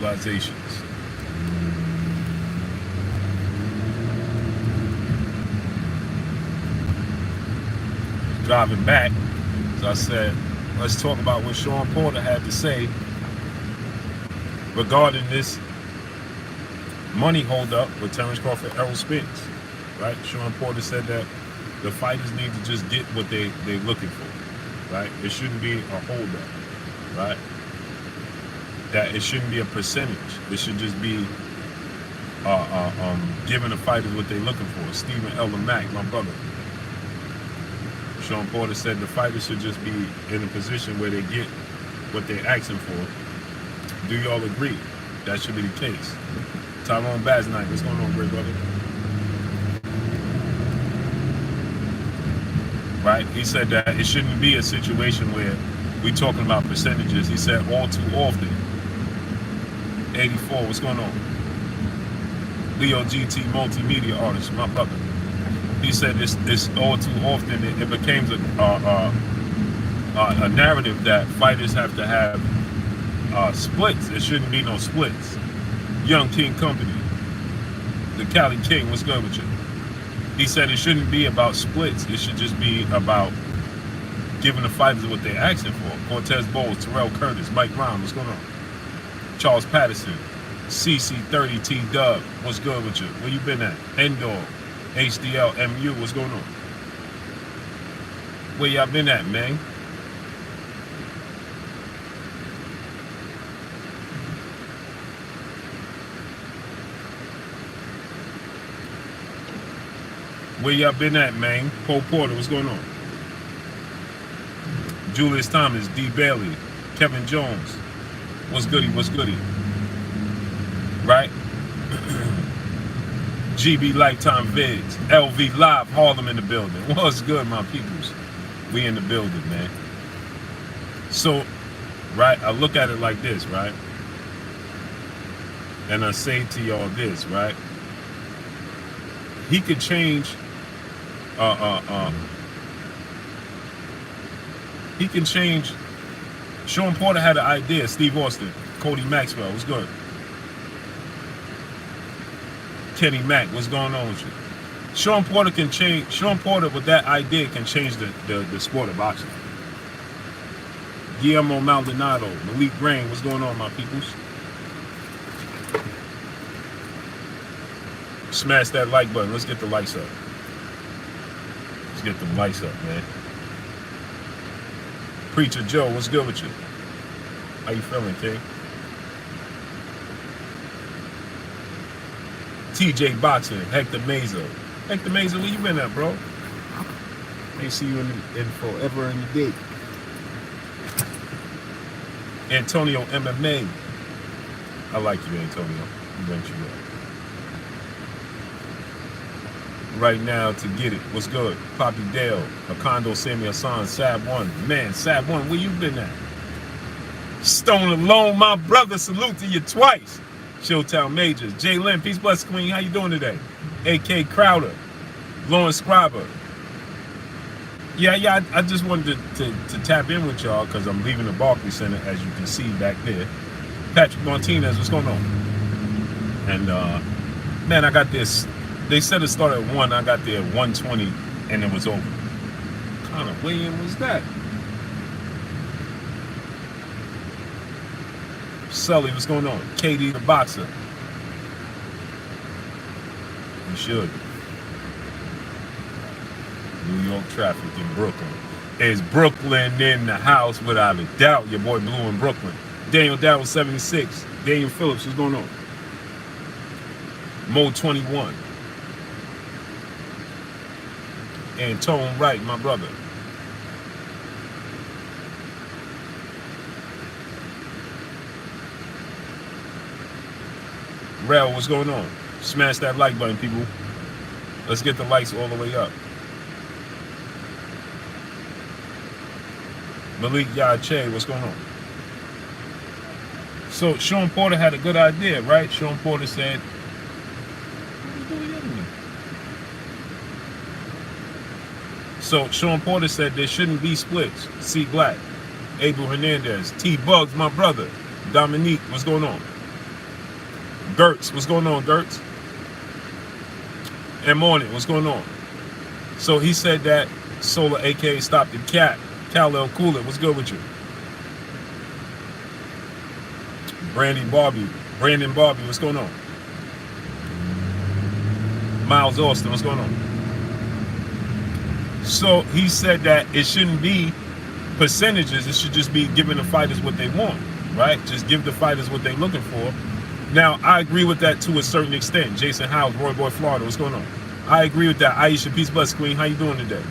civilizations. Driving back, so I said, let's talk about what Sean Porter had to say regarding this money holdup with Terence Crawford, Errol Spence. Right? Sean Porter said that the fighters need to just get what they're looking for. Right? It shouldn't be a holdup. Right? That it shouldn't be a percentage. It should just be giving the fighters what they're looking for. Stephen L. Mack, my brother. Sean Porter said the fighters should just be in a position where they get what they're asking for. Do y'all agree? That should be the case. Tyrone Basnight, what's going on, great brother? Right? He said that it shouldn't be a situation where we talking about percentages. He said all too often. 84, what's going on? Leo GT, multimedia artist, my brother. He said this all too often it becomes a narrative that fighters have to have splits. There shouldn't be no splits. Young King Company, the Cali King, what's good with you? He said it shouldn't be about splits. It should just be about giving the fighters what they're asking for. Cortez Bowles, Terrell Curtis, Mike Brown, what's going on? Charles Patterson, CC30, T-Dub, what's good with you? Where you been at? Endor, HDL, MU, what's going on? Where y'all been at, man? Where y'all been at, man? Cole Porter, what's going on? Julius Thomas, D. Bailey, Kevin Jones, what's goody, what's goody? Right? GB Lifetime Vids, LV Live, Harlem in the building. What's good, my peoples? We in the building, man. So, right, I look at it like this, right? And I say to y'all this, right? He could change, he can change. Sean Porter had an idea, Steve Austin, Cody Maxwell, what's good? Kenny Mack, what's going on with you? Sean Porter can change. Sean Porter with that idea can change the sport of boxing. Guillermo Maldonado, Malik Grain, what's going on, my peoples? Smash that like button. Let's get the lights up. Let's get the lights up, man. Preacher Joe, what's good with you? How you feeling, King? TJ Boxing, Hector Meza. Hector Meza, where you been at, bro? Ain't see you in forever and a day. Antonio MMA. I like you, Antonio. You been you up. Right now to get it. What's good? Poppy Dale, Macondo Sammy Hassan, Sab 1. Man, Sab 1, where you been at? Stone Alone, my brother, salute to you twice. Showtown Majors, Jay Lynn, peace, bless, Queen. How you doing today? AK Crowder, Lawrence Scriber. Yeah, I just wanted to tap in with y'all because I'm leaving the Barclays Center, as you can see back there. Patrick Martinez, what's going on? And man, I got this. They said it started at 1. I got there at 1:20, and it was over. What kind of weigh-in was that? Sully, what's going on? Katie the Boxer. You should. New York traffic in Brooklyn. Is Brooklyn in the house without a doubt? Your boy Blue in Brooklyn. Daniel Dowell 76. Daniel Phillips, what's going on? Mo 21. And Tone Wright, my brother. Rel, what's going on? Smash that like button, people. Let's get the lights all the way up. Malik Yache, what's going on? So Sean Porter had a good idea, right? Sean Porter said, so Sean Porter said there shouldn't be splits. C Black, Abel Hernandez, T Bugs, my brother. Dominique, what's going on? Gertz, what's going on, Gertz? And Morning, what's going on? So he said that Solar, aka Stop the Cat, Cal Cooler, what's good with you? Brandon Barbie, what's going on? Miles Austin, what's going on? So he said that it shouldn't be percentages, it should just be giving the fighters what they want, right? Just give the fighters what they're looking for. Now, I agree with that to a certain extent. Jason Howes, Roy Boy, Florida, what's going on? I agree with that. Aisha, peace, bless, queen. How you doing today?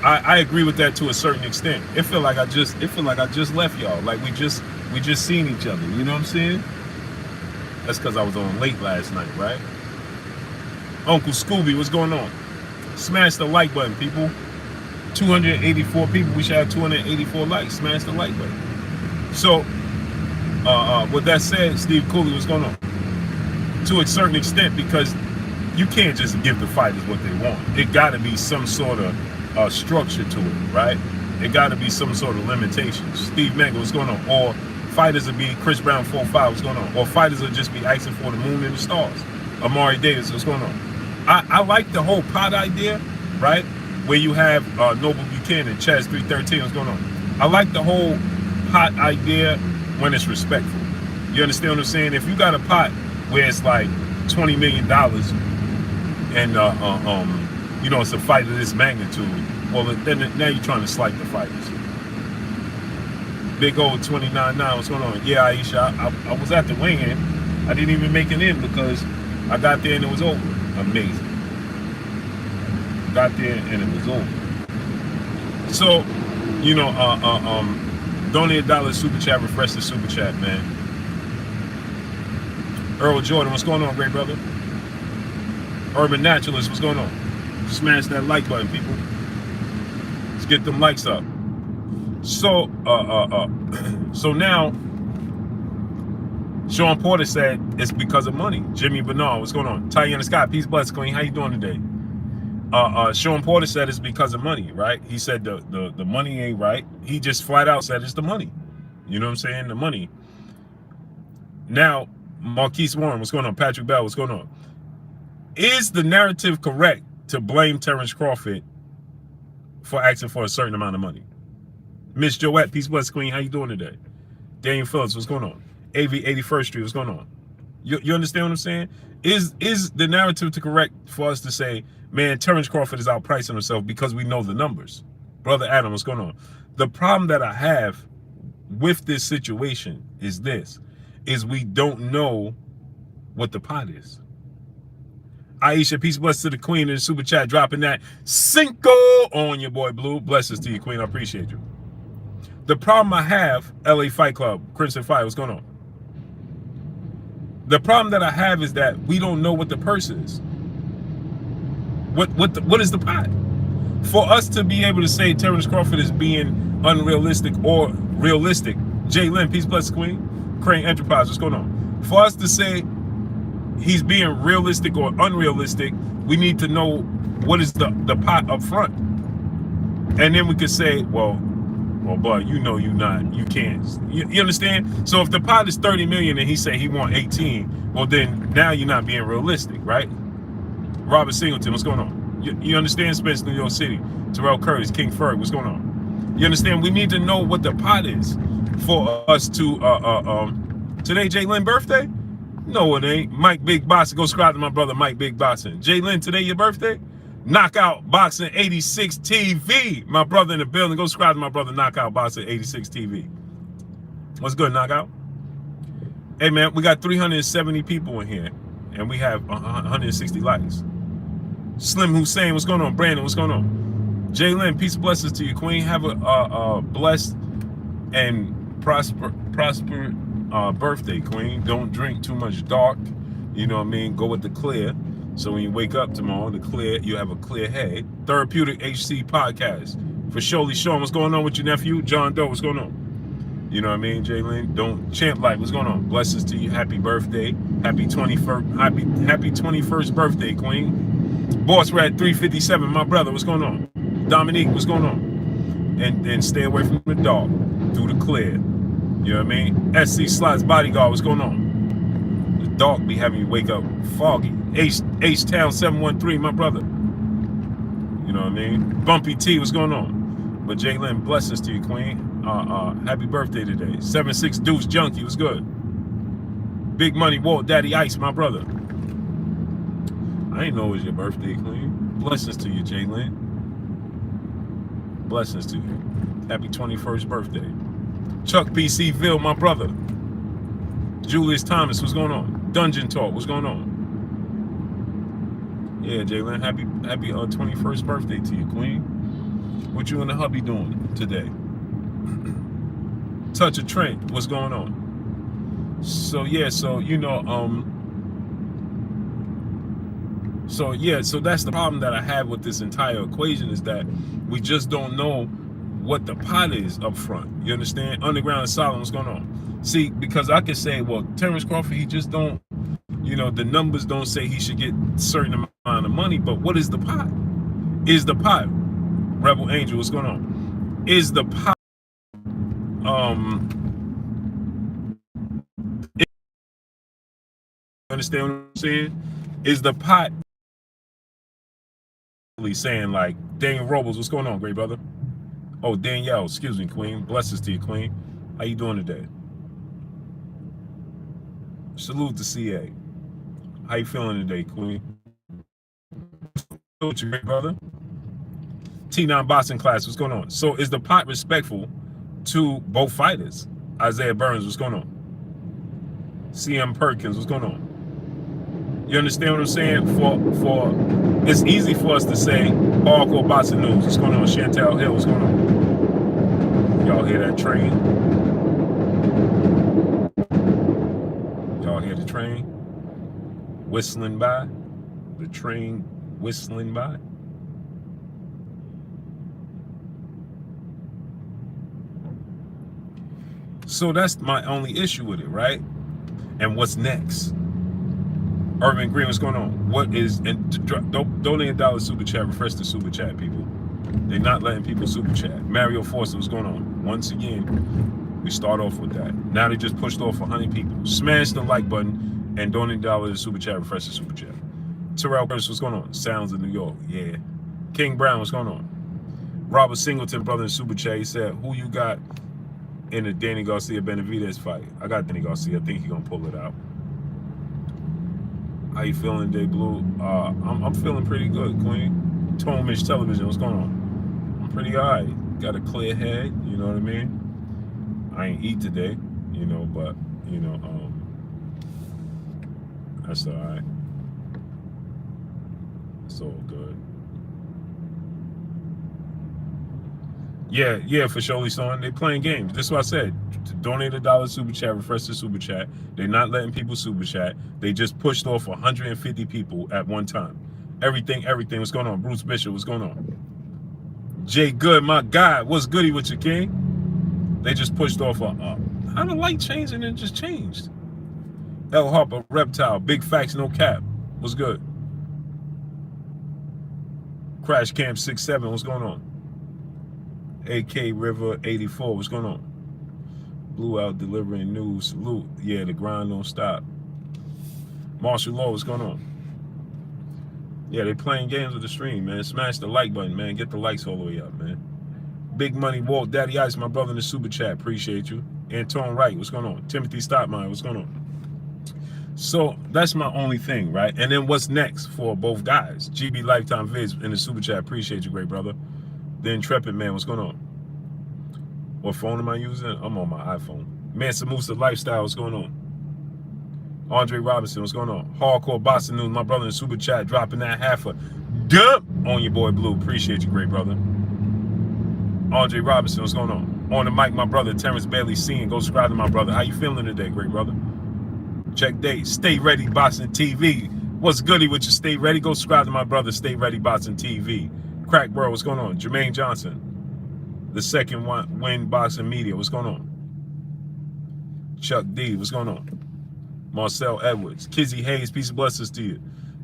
I agree with that to a certain extent. It feel like I just left y'all. Like we just seen each other. You know what I'm saying? That's because I was on late last night, right? Uncle Scooby, what's going on? Smash the like button, people. 284 people. We should have 284 likes. Smash the like button. So, with that said, Steve Cooley, what's going on? To a certain extent, because you can't just give the fighters what they want. It got to be some sort of structure to it, right? It got to be some sort of limitations. Steve Mangle, what's going on? Or fighters will be Chris Brown 4-5, what's going on? Or fighters will just be asking for the moon and the stars. Amari Davis, what's going on? I like the whole pot idea, right? Where you have Noble Buchanan, Chaz 313, what's going on? I like the whole pot idea when it's respectful. You understand what I'm saying? If you got a pot where it's like $20 million and you know, it's a fight of this magnitude, well, then now you're trying to slight the fighters. Big old 29.9, what's going on? Yeah, Aisha, I was at the weigh-in. I didn't even make it in because I got there and it was over. Amazing. Got there and it was over. So, you know, donate $1 super chat, refresh the super chat, man. Errol Jordan, what's going on, great brother? Urban Naturalist, what's going on? Smash that like button, people. Let's get them likes up. So, so now, Sean Porter said it's because of money. Jimmy Bernard, what's going on? Tayana Scott, peace, bless, queen. How you doing today? Sean Porter said it's because of money, right? He said the money ain't right. He just flat out said it's the money. You know what I'm saying? The money. Now, Marquise Warren, what's going on? Patrick Bell, what's going on? Is the narrative correct to blame Terence Crawford for asking for a certain amount of money? Miss Joette, peace, bless, queen. How you doing today? Daniel Phillips, what's going on? AV 81st Street, what's going on? You understand what I'm saying? Is the narrative correct for us to say, man, Terence Crawford is outpricing himself because we know the numbers? Brother Adam, what's going on? The problem that I have with this situation is this, is we don't know what the pot is. Aisha, peace, bless to the queen in the super chat, dropping that Cinco on your boy Blue. Blessings to you, queen. I appreciate you. The problem I have, LA Fight Club, Crimson Fire, what's going on? The problem that I have is that we don't know what the purse is. What is the pot? For us to be able to say Terence Crawford is being unrealistic or realistic, Jay Lynn, peace, bless, queen. Crane Enterprise, what's going on? For us to say he's being realistic or unrealistic, we need to know what is the pot up front. And then we could say, well, but you know you can't. You understand? So if the pot is 30 million and he say he want 18, well then now you're not being realistic, right? Robert Singleton, what's going on? You understand? Spence, New York City. Terrell Curtis, King Ferg, what's going on? You understand? We need to know what the pot is for us to today Jay Lynn birthday? No, it ain't. Mike Big Boxing. Go subscribe to my brother Mike Big Boxing. Jay Lynn, today your birthday? Knockout Boxing 86 TV. My brother in the building. Go subscribe to my brother Knockout Boxing 86 TV. What's good, Knockout? Hey, man, we got 370 people in here, and we have 160 likes. Slim Hussein, what's going on? Brandon, what's going on? Jay Lynn, peace and blessings to you, queen. Have a blessed and prosper birthday, queen. Don't drink too much dark. You know what I mean? Go with the clear. So when you wake up tomorrow, you have a clear head. Therapeutic HC podcast. For Surely Sean, what's going on with your nephew? John Doe, what's going on? You know what I mean, Jalen? Don't champ like, what's going on? Blessings to you. Happy birthday. Happy 21st birthday, queen. Boss Rat 357, my brother, what's going on? Dominique, what's going on? And stay away from the dog through the clear. You know what I mean? SC Slots Bodyguard, what's going on? dark be having you wake up foggy. H-Town 713, my brother. You know what I mean? Bumpy T, what's going on? But Jalen, blessings to you, Queen. Happy birthday today. 76 Deuce Junkie, what's good? Big Money Walt, Daddy Ice, my brother. I ain't know it was your birthday, Queen. Blessings to you, Jalen. Blessings to you. Happy 21st birthday. Chuck PCville, my brother. Julius Thomas, what's going on? Dungeon Talk, what's going on? Yeah, Jalen, happy 21st birthday to you, Queen. What you and the hubby doing today? Touch of Trent, what's going on? So yeah, so you know, so that's the problem that I have with this entire equation, is that we just don't know what the pot is up front. You understand? Underground and solid, what's going on? See, because I could say, well, Terence Crawford, he just don't, you know, the numbers don't say he should get a certain amount of money, but what is the pot? Is the pot, Rebel Angel, what's going on? Is the pot, understand what I'm saying? Is the pot saying, like, Daniel Robles, what's going on, great brother? Oh, Danielle, excuse me, Queen. Blessings to you, Queen. How you doing today? Salute to CA. How you feeling today, Queen? What you, great brother? T9 boxing class, what's going on? So is the pot respectful to both fighters? Isaiah Burns, what's going on? CM Perkins, what's going on? You understand what I'm saying? For it's easy for us to say hardcore boxing news. What's going on? Chantel Hill, what's going on? Y'all hear that train? Y'all hear the train whistling by? The train whistling by? So that's my only issue with it, right? And what's next? Irvin Green, what's going on? What is, and donate $1 super chat, refresh the super chat, people. They're not letting people super chat. Mario Forster, what's going on? Once again, we start off with that. Now they just pushed off 100 people. Smash the like button and donate $1 super chat, refresh the super chat. Terrell Curtis, what's going on? Sounds of New York, yeah. King Brown, what's going on? Robert Singleton, brother in super chat, he said, who you got in the Danny Garcia-Benavidez fight? I got Danny Garcia. I think he's gonna pull it out. How you feeling today, Blue? I'm feeling pretty good, Queen. Tomish Television, what's going on? I'm pretty all right. Got a clear head, you know what I mean? I ain't eat today, you know, but, you know, that's all right. It's all good. Yeah, for surely, son. They playing games. That's what I said. Donate $1 super chat, refresh the super chat. They're not letting people super chat. They just pushed off 150 people at one time. Everything. What's going on? Bruce Bishop, what's going on? Jay Good, my God. What's goody with you, King? They just pushed off how the light changed and it just changed. L Harper, Reptile, Big Facts, No Cap. What's good? Crash Camp 67, what's going on? AK River 84, what's going on? Blue Out delivering news, salute. Yeah, the grind don't stop. Marshall Law, what's going on? Yeah, they playing games with the stream, man. Smash the like button, man. Get the likes all the way up, man. Big Money Walt, Daddy Ice, my brother in the super chat. Appreciate you. Anton Wright, what's going on? Timothy Stopmine, what's going on? So that's my only thing, right? And then what's next for both guys? GB Lifetime Vids in the super chat. Appreciate you, great brother. The Intrepid Man, what's going on? What phone am I using? I'm on my iPhone. Mansa Musa Lifestyle, what's going on? Andre Robinson, what's going on? Hardcore Boxing News, my brother in the super chat, dropping that half a dump on your boy Blue. Appreciate you, great brother. Andre Robinson, what's going on? On the mic, my brother, Terence Bailey Senior. Go subscribe to my brother. How you feeling today, great brother? Check date. Stay Ready Boxing TV. What's goody with you? Stay Ready. Go subscribe to my brother, Stay Ready Boxing TV. Crack Bro, what's going on? Jermaine Johnson, the second Win Boxing Media, what's going on? Chuck D, what's going on? Marcel Edwards, Kizzy Hayes, peace and blessings to you.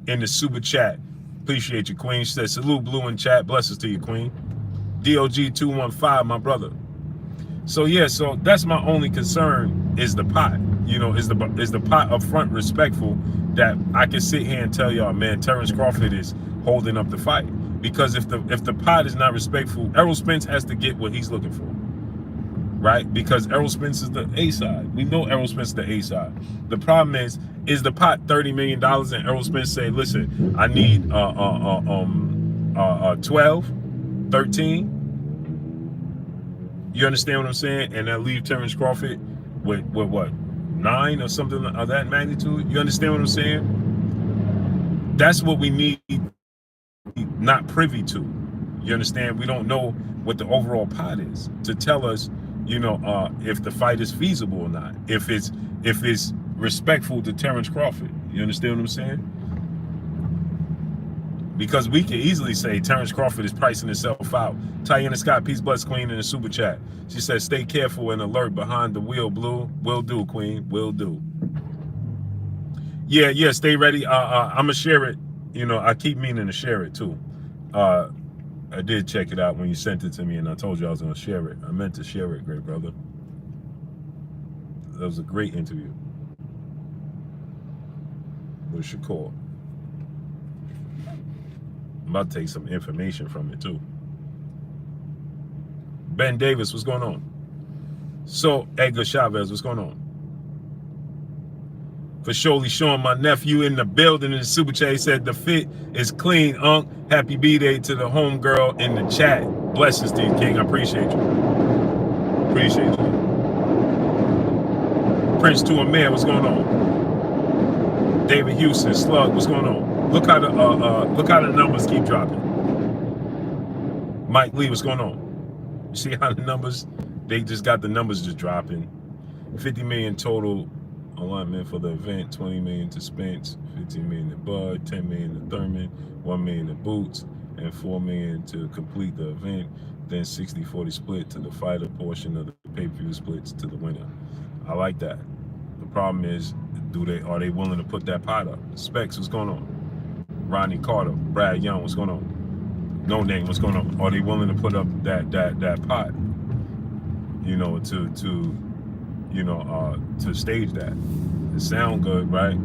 In the super chat, appreciate you, Queen. She said, salute Blue in chat, blessings to you, Queen. DOG215, my brother. So yeah, so that's my only concern is the pot. You know, is the pot up front respectful that I can sit here and tell y'all, man, Terence Crawford is holding up the fight? Because if the pot is not respectful, Errol Spence has to get what he's looking for, right? Because Errol Spence is the A side. We know Errol Spence is the A side. The problem is the pot $30 million, and Errol Spence say, listen, I need 12, 13. You understand what I'm saying? And that leave Terence Crawford with what, 9 or something of that magnitude? You understand what I'm saying? That's what we need, not privy to. You understand? We don't know what the overall pot is to tell us, you know, if the fight is feasible or not, if it's respectful to Terence Crawford. You understand what I'm saying? Because we can easily say Terence Crawford is pricing himself out. Tiana Scott, Peace Bless Queen, in the super chat. She says, stay careful and alert behind the wheel, Blue. Will do, Queen. Will do. Yeah, stay ready. I'm going to share it. You know, I keep meaning to share it, too. I did check it out when you sent it to me, and I told you I was going to share it. I meant to share it, great brother. That was a great interview with Shakur. I'm about to take some information from it too. Ben Davis, what's going on? So Edgar Chavez, what's going on? For surely showing my nephew in the building in the super chat, he said the fit is clean, Unc. Happy B-Day to the homegirl in the chat. Blessings to you, King. I appreciate you. Appreciate you. Prince to a man, what's going on? David Houston, Slug, what's going on? Look how the numbers keep dropping. Mike Lee, what's going on? You see how the numbers, they just got the numbers just dropping. 50 million total alignment for the event, 20 million to Spence, 15 million to Bud, 10 million to Thurman, 1 million to Boots, and 4 million to complete the event. Then 60-40 split to the fighter portion of the pay-per-view splits to the winner. I like that. The problem is, are they willing to put that pot up? Specs, what's going on? Rodney Carter, Brad Young, what's going on? No Name, what's going on? Are they willing to put up that pot? You know, to stage that. It sound good, right?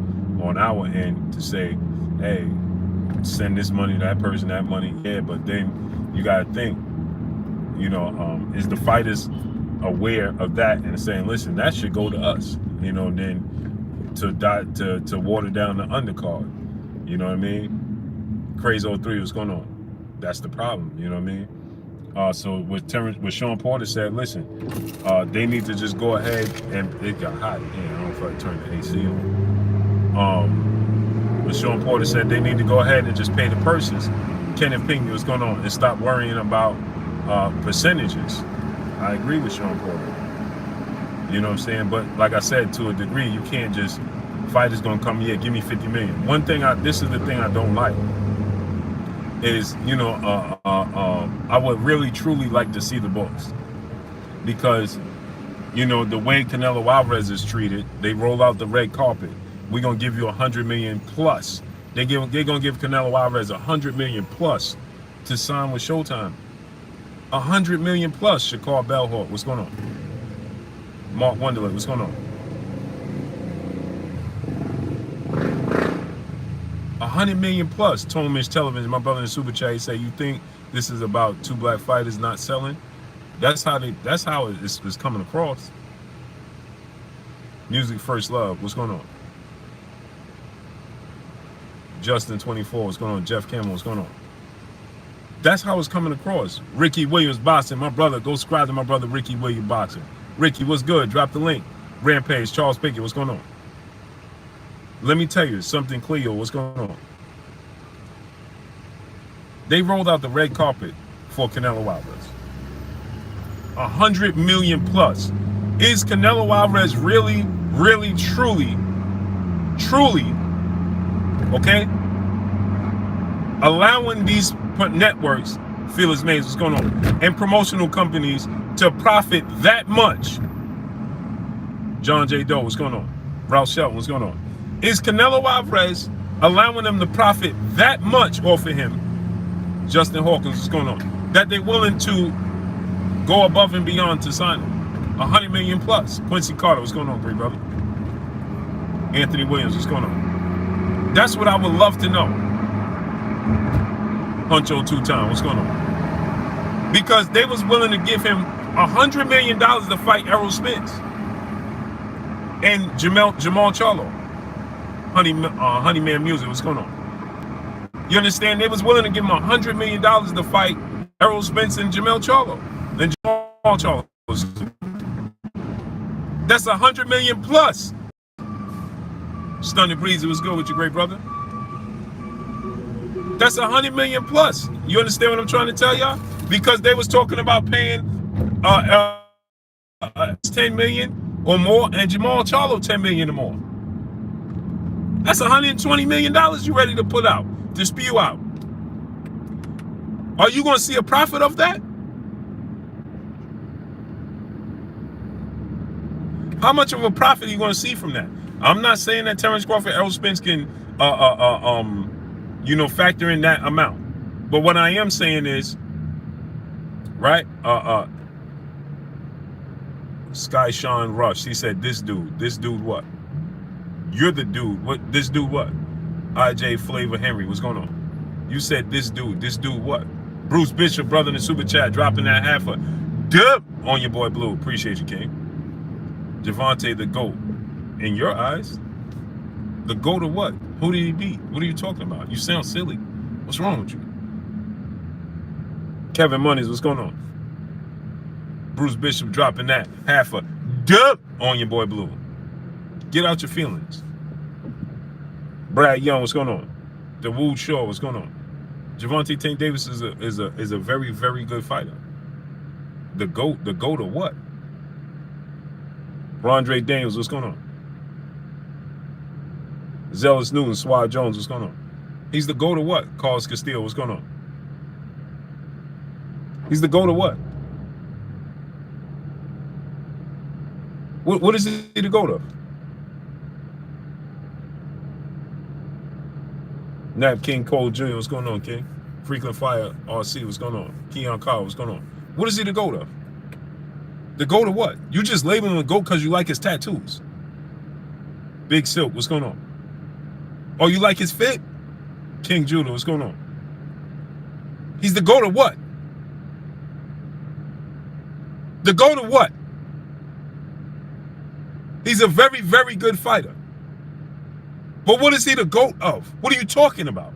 On our end to say, hey, send this money to that person, that money, yeah, but then you gotta think, you know, is the fighters aware of that and saying, listen, that should go to us, you know, and then to water down the undercard. You know what I mean? Crazy 03, what's going on? That's the problem, you know what I mean? So with Sean Porter said, listen, they need to just go ahead, and it got hot. Yeah, I don't know if I turned the AC on. But Sean Porter said they need to go ahead and just pay the purses. Kenneth Pinckney, what's going on? And stop worrying about percentages. I agree with Sean Porter. You know what I'm saying? But like I said, to a degree, you can't just, fighters gonna come here, give me 50 million. One thing, this is the thing I don't like, is, you know, I would really truly like to see the books, because, you know, the way Canelo Alvarez is treated, they roll out the red carpet. We're gonna give you 100 million plus. They're gonna give Canelo Alvarez 100 million plus to sign with Showtime. 100 million plus. Shakar Bellhawk, what's going on? Mark Wonderland, what's going on? 100 million plus. Tomish Television, my brother in Super Chat, he say, you think this is about two black fighters not selling? That's how it's coming across. Music First Love, what's going on? Justin 24, what's going on? Jeff Campbell, what's going on? That's how it's coming across. Ricky Williams Boxing, my brother, go subscribe to my brother Ricky Williams Boxing. Ricky, what's good? Drop the link. Rampage, Charles Pickett, what's going on? Let me tell you something, Cleo, what's going on? They rolled out the red carpet for Canelo Alvarez. 100 million plus. Is Canelo Alvarez really, really, truly, okay, allowing these networks, Felix Mays, what's going on, and promotional companies to profit that much? John J. Doe, what's going on? Ralph Shelton, what's going on? Is Canelo Alvarez allowing them to profit that much off of him? Justin Hawkins, what's going on? That they're willing to go above and beyond to sign him. 100 million plus. Quincy Carter, what's going on, great brother? Anthony Williams, what's going on? That's what I would love to know. Huncho 2-time, what's going on? Because they was willing to give him $100 million to fight Errol Spence and Jamal Charlo. Honeyman Music, what's going on? You understand? They was willing to give him $100 million to fight Errol Spence and Jamal Charlo. And Jamal Charlo. That's $100 million plus. Stunning Breezy, what's good with you, great brother? That's $100 million plus. You understand what I'm trying to tell y'all? Because they was talking about paying 10 million or more, and Jamal Charlo 10 million or more. That's $120 million you ready to put out, to spew out. Are you going to see a profit of that? How much of a profit are you going to see from that? I'm not saying that Terence Crawford, Errol Spence can, factor in that amount. But what I am saying is, right? Sky Sean Rush, he said, this dude what? You're the dude. What? This dude what? IJ Flavor Henry, what's going on? You said this dude what? Bruce Bishop, brother in the super chat, dropping that half a dub on your boy Blue. Appreciate you, King. Javante the GOAT. In your eyes? The GOAT of what? Who did he beat? What are you talking about? You sound silly. What's wrong with you? Kevin Monies, what's going on? Bruce Bishop dropping that half a dub on your boy Blue. Get out your feelings. Brad Young, what's going on? The Wood Shaw, what's going on? Javante Tank Davis is a very, very good fighter. The GOAT of what? Rondre Daniels, what's going on? Zealous Newton, Swad Jones, what's going on? He's the GOAT of what? Carlos Castillo, what's going on? He's the GOAT of what? What is he the GOAT of? Nap King Cole Jr., what's going on, King? Frequent Fire RC, what's going on? Keon Carr, what's going on? What is he the GOAT of? The GOAT of what? You just label him a GOAT because you like his tattoos. Big Silk, what's going on? Oh, you like his fit? King Judah, what's going on? He's the GOAT of what? The GOAT of what? He's a very, very good fighter. But what is he the GOAT of? What are you talking about?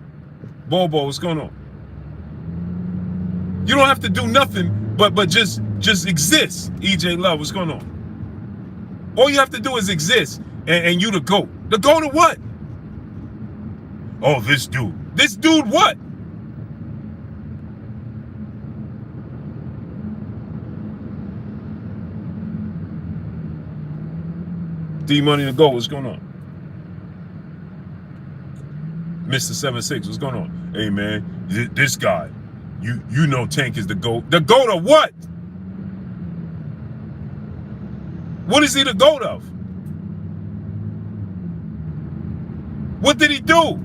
Bobo, what's going on? You don't have to do nothing but just exist. EJ Love, what's going on? All you have to do is exist, and you the GOAT. The GOAT of what? Oh, this dude. This dude what? D Money to Go, what's going on? Mr. 76, what's going on? Hey man, this guy, you know Tank is the GOAT. The GOAT of what? What is he the GOAT of? What did he do?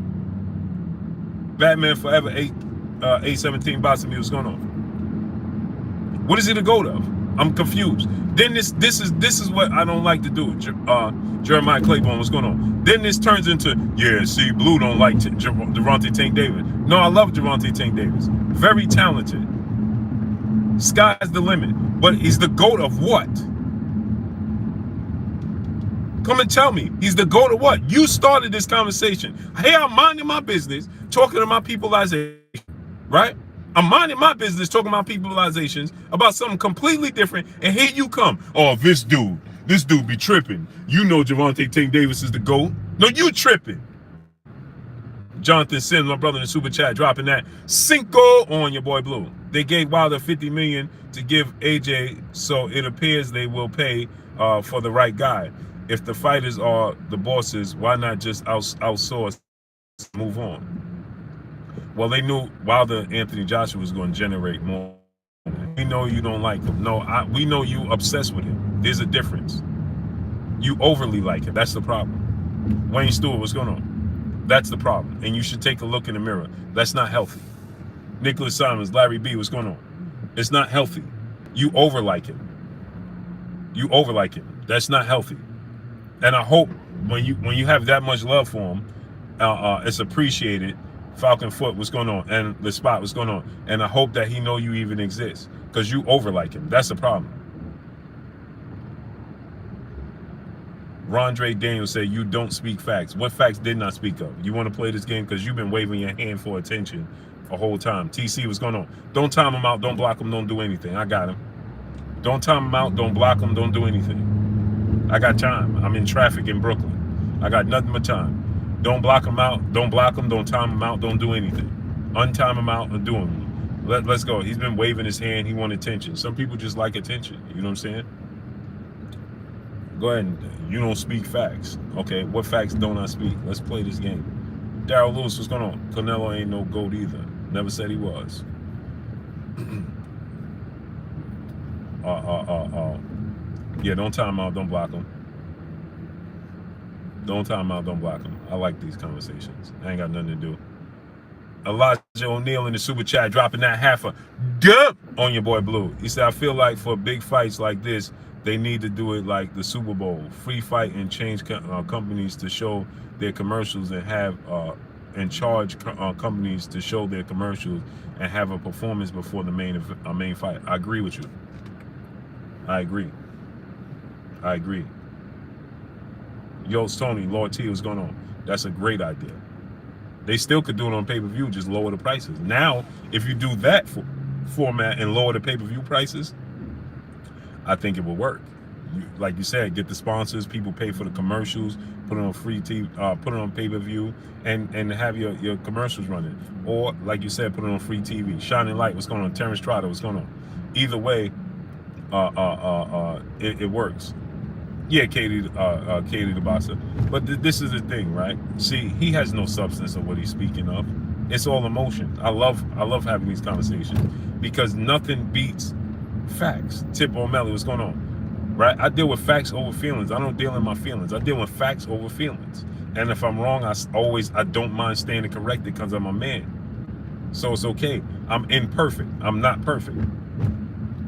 Batman Forever 817 Bossy, what's going on? What is he the GOAT of? I'm confused. Then this is what I don't like to do. Jeremiah Claiborne, what's going on? Then this turns into, yeah, see, Blue don't like Javante Tank Davis. No, I love Javante Tank Davis. Very talented. Sky's the limit. But he's the GOAT of what? Come and tell me. He's the GOAT of what? You started this conversation. Hey, I'm minding my business, talking to my peopleization, right? I'm minding my business, talking about peopleizations, about something completely different, and here you come. Oh, this dude be tripping. You know Javante Tank Davis is the GOAT. No, you tripping. Jonathan Sims, my brother in the super chat, dropping that Cinco on your boy Blue. They gave Wilder $50 million to give AJ, so it appears they will pay for the right guy. If the fighters are the bosses, why not just outsource, move on? Well, they knew Wilder Anthony Joshua was going to generate more. We know you don't like him. No, we know you obsessed with him. There's a difference. You overly like him. That's the problem. Wayne Stewart, what's going on? That's the problem. And you should take a look in the mirror. That's not healthy. Nicholas Simons, Larry B, what's going on? It's not healthy. You over like him. You over like him. That's not healthy. And I hope when you have that much love for him, it's appreciated. Falcon Foot, what's going on? And the spot, what's going on? And I hope that he know you even exist, because you over like him. That's the problem. Rondre Daniels said you don't speak facts. What facts didn't I speak of? You want to play this game because you've been waving your hand for attention the whole time. TC, what's going on? Don't time him out. Don't block him. Don't do anything. I got him. Don't time him out. Don't block him. Don't do anything. I got time. I'm in traffic in Brooklyn. I got nothing but time. Don't block him out. Don't block him. Don't time him out. Don't do anything. Untime him out and do him. Let's go. He's been waving his hand. He wants attention. Some people just like attention. You know what I'm saying? Go ahead and you don't speak facts. Okay, what facts don't I speak? Let's play this game. Daryl Lewis, what's going on? Canelo ain't no GOAT either. Never said he was. Yeah, don't time out, don't block him. Don't time out, don't block him. I like these conversations. I ain't got nothing to do. Elijah O'Neal in the super chat dropping that half a dub on your boy Blue. He said, I feel like for big fights like this, they need to do it like the Super Bowl. Free fight and change companies to show their commercials and have and charge companies to show their commercials and have a performance before the main fight. I agree with you. I agree. Yo, it's Tony, Lord T, what's going on? That's a great idea. They still could do it on pay-per-view, just lower the prices. Now, if you do that format and lower the pay-per-view prices, I think it will work. Like you said, get the sponsors, people pay for the commercials, put it on free TV, put it on pay-per-view, and have your commercials running. Or, like you said, put it on free TV. Shining Light, what's going on? Terence Trotter, what's going on? Either way, it works. Yeah, Katie the Bossa. But this is the thing, right? See, he has no substance of what he's speaking of. It's all emotion. I love having these conversations because nothing beats facts. Tip O'Malley, what's going on? Right? I deal with facts over feelings. I don't deal in my feelings. I deal with facts over feelings. And if I'm wrong, I don't mind standing corrected because I'm a man. So it's okay. I'm imperfect. I'm not perfect.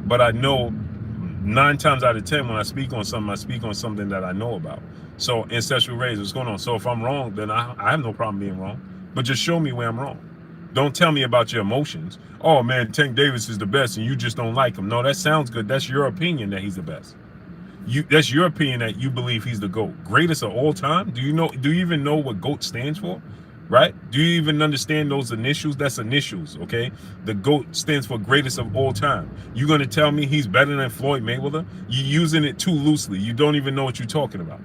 But I know 9 times out of 10 when I speak on something, I speak on something that I know about. So ancestral rays, what's going on? So if I'm wrong, then I have no problem being wrong. But just show me where I'm wrong. Don't tell me about your emotions. Oh man, Tank Davis is the best and you just don't like him. No, that sounds good. That's your opinion that he's the best. That's your opinion that you believe he's the GOAT. Greatest of all time? Do you even know what GOAT stands for? Right? Do you even understand those initials? That's initials, okay? The GOAT stands for greatest of all time. You're going to tell me he's better than Floyd Mayweather? You're using it too loosely. You don't even know what you're talking about.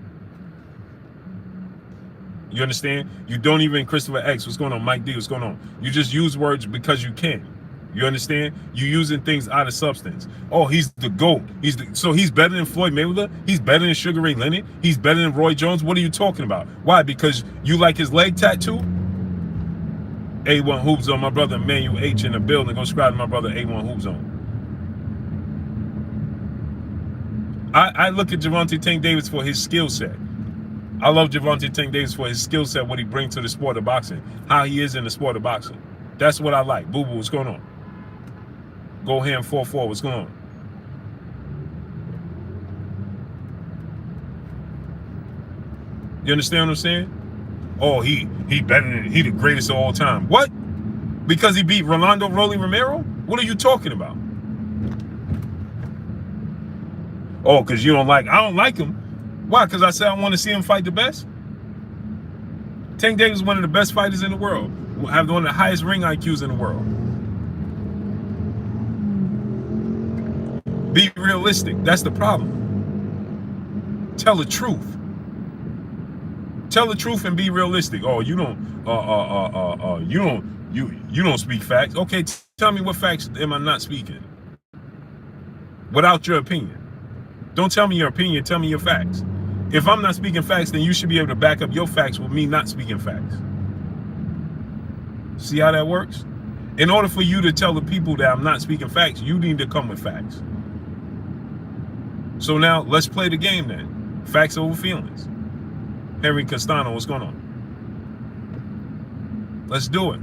You understand? You don't even, Christopher X, what's going on? Mike D, what's going on? You just use words because you can. You understand? You're using things out of substance. Oh, he's the GOAT. So he's better than Floyd Mayweather? He's better than Sugar Ray Leonard? He's better than Roy Jones? What are you talking about? Why? Because you like his leg tattoo? A1 Hoop Zone, my brother Emmanuel H in the building. Go subscribe to my brother A1 Hoop Zone. I look at Gervonta Tank Davis for his skill set. I love Gervonta Tank Davis for his skill set, what he brings to the sport of boxing, how he is in the sport of boxing. That's what I like. Boo Boo, what's going on? Go Ham 44, what's going on? You understand what I'm saying? Oh, he better than, he the greatest of all time. What? Because he beat Rolando Rolly Romero? What are you talking about? Oh, because you don't like, I don't like him. Why? Because I said I want to see him fight the best? Tank Davis is one of the best fighters in the world. Have one of the highest ring IQs in the world. Be realistic. That's the problem. Tell the truth. Tell the truth and be realistic. Oh, you don't you don't speak facts. Okay, tell me what facts am I not speaking? Without your opinion. Don't tell me your opinion, tell me your facts. If I'm not speaking facts, then you should be able to back up your facts with me not speaking facts. See how that works? In order for you to tell the people that I'm not speaking facts, you need to come with facts. So now let's play the game then. Facts over feelings. Henry Castano, what's going on? Let's do it.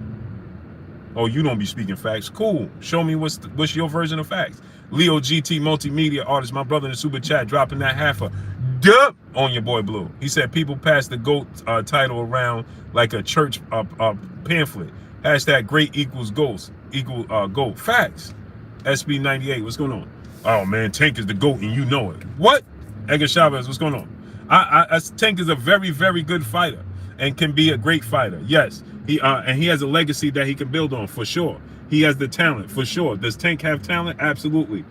Oh, you don't be speaking facts. Cool. Show me what's your version of facts. Leo GT Multimedia Artist, my brother in the super chat, dropping that half a dub on your boy Blue. He said people pass the GOAT title around like a church pamphlet. Hashtag great equals ghost equal GOAT. Facts. SB98, what's going on? Oh man, Tank is the GOAT and you know it. What? Edgar Chavez, what's going on? Tank is a very, very good fighter and can be a great fighter. Yes, he has a legacy that he can build on for sure. He has the talent for sure. Does Tank have talent? Absolutely.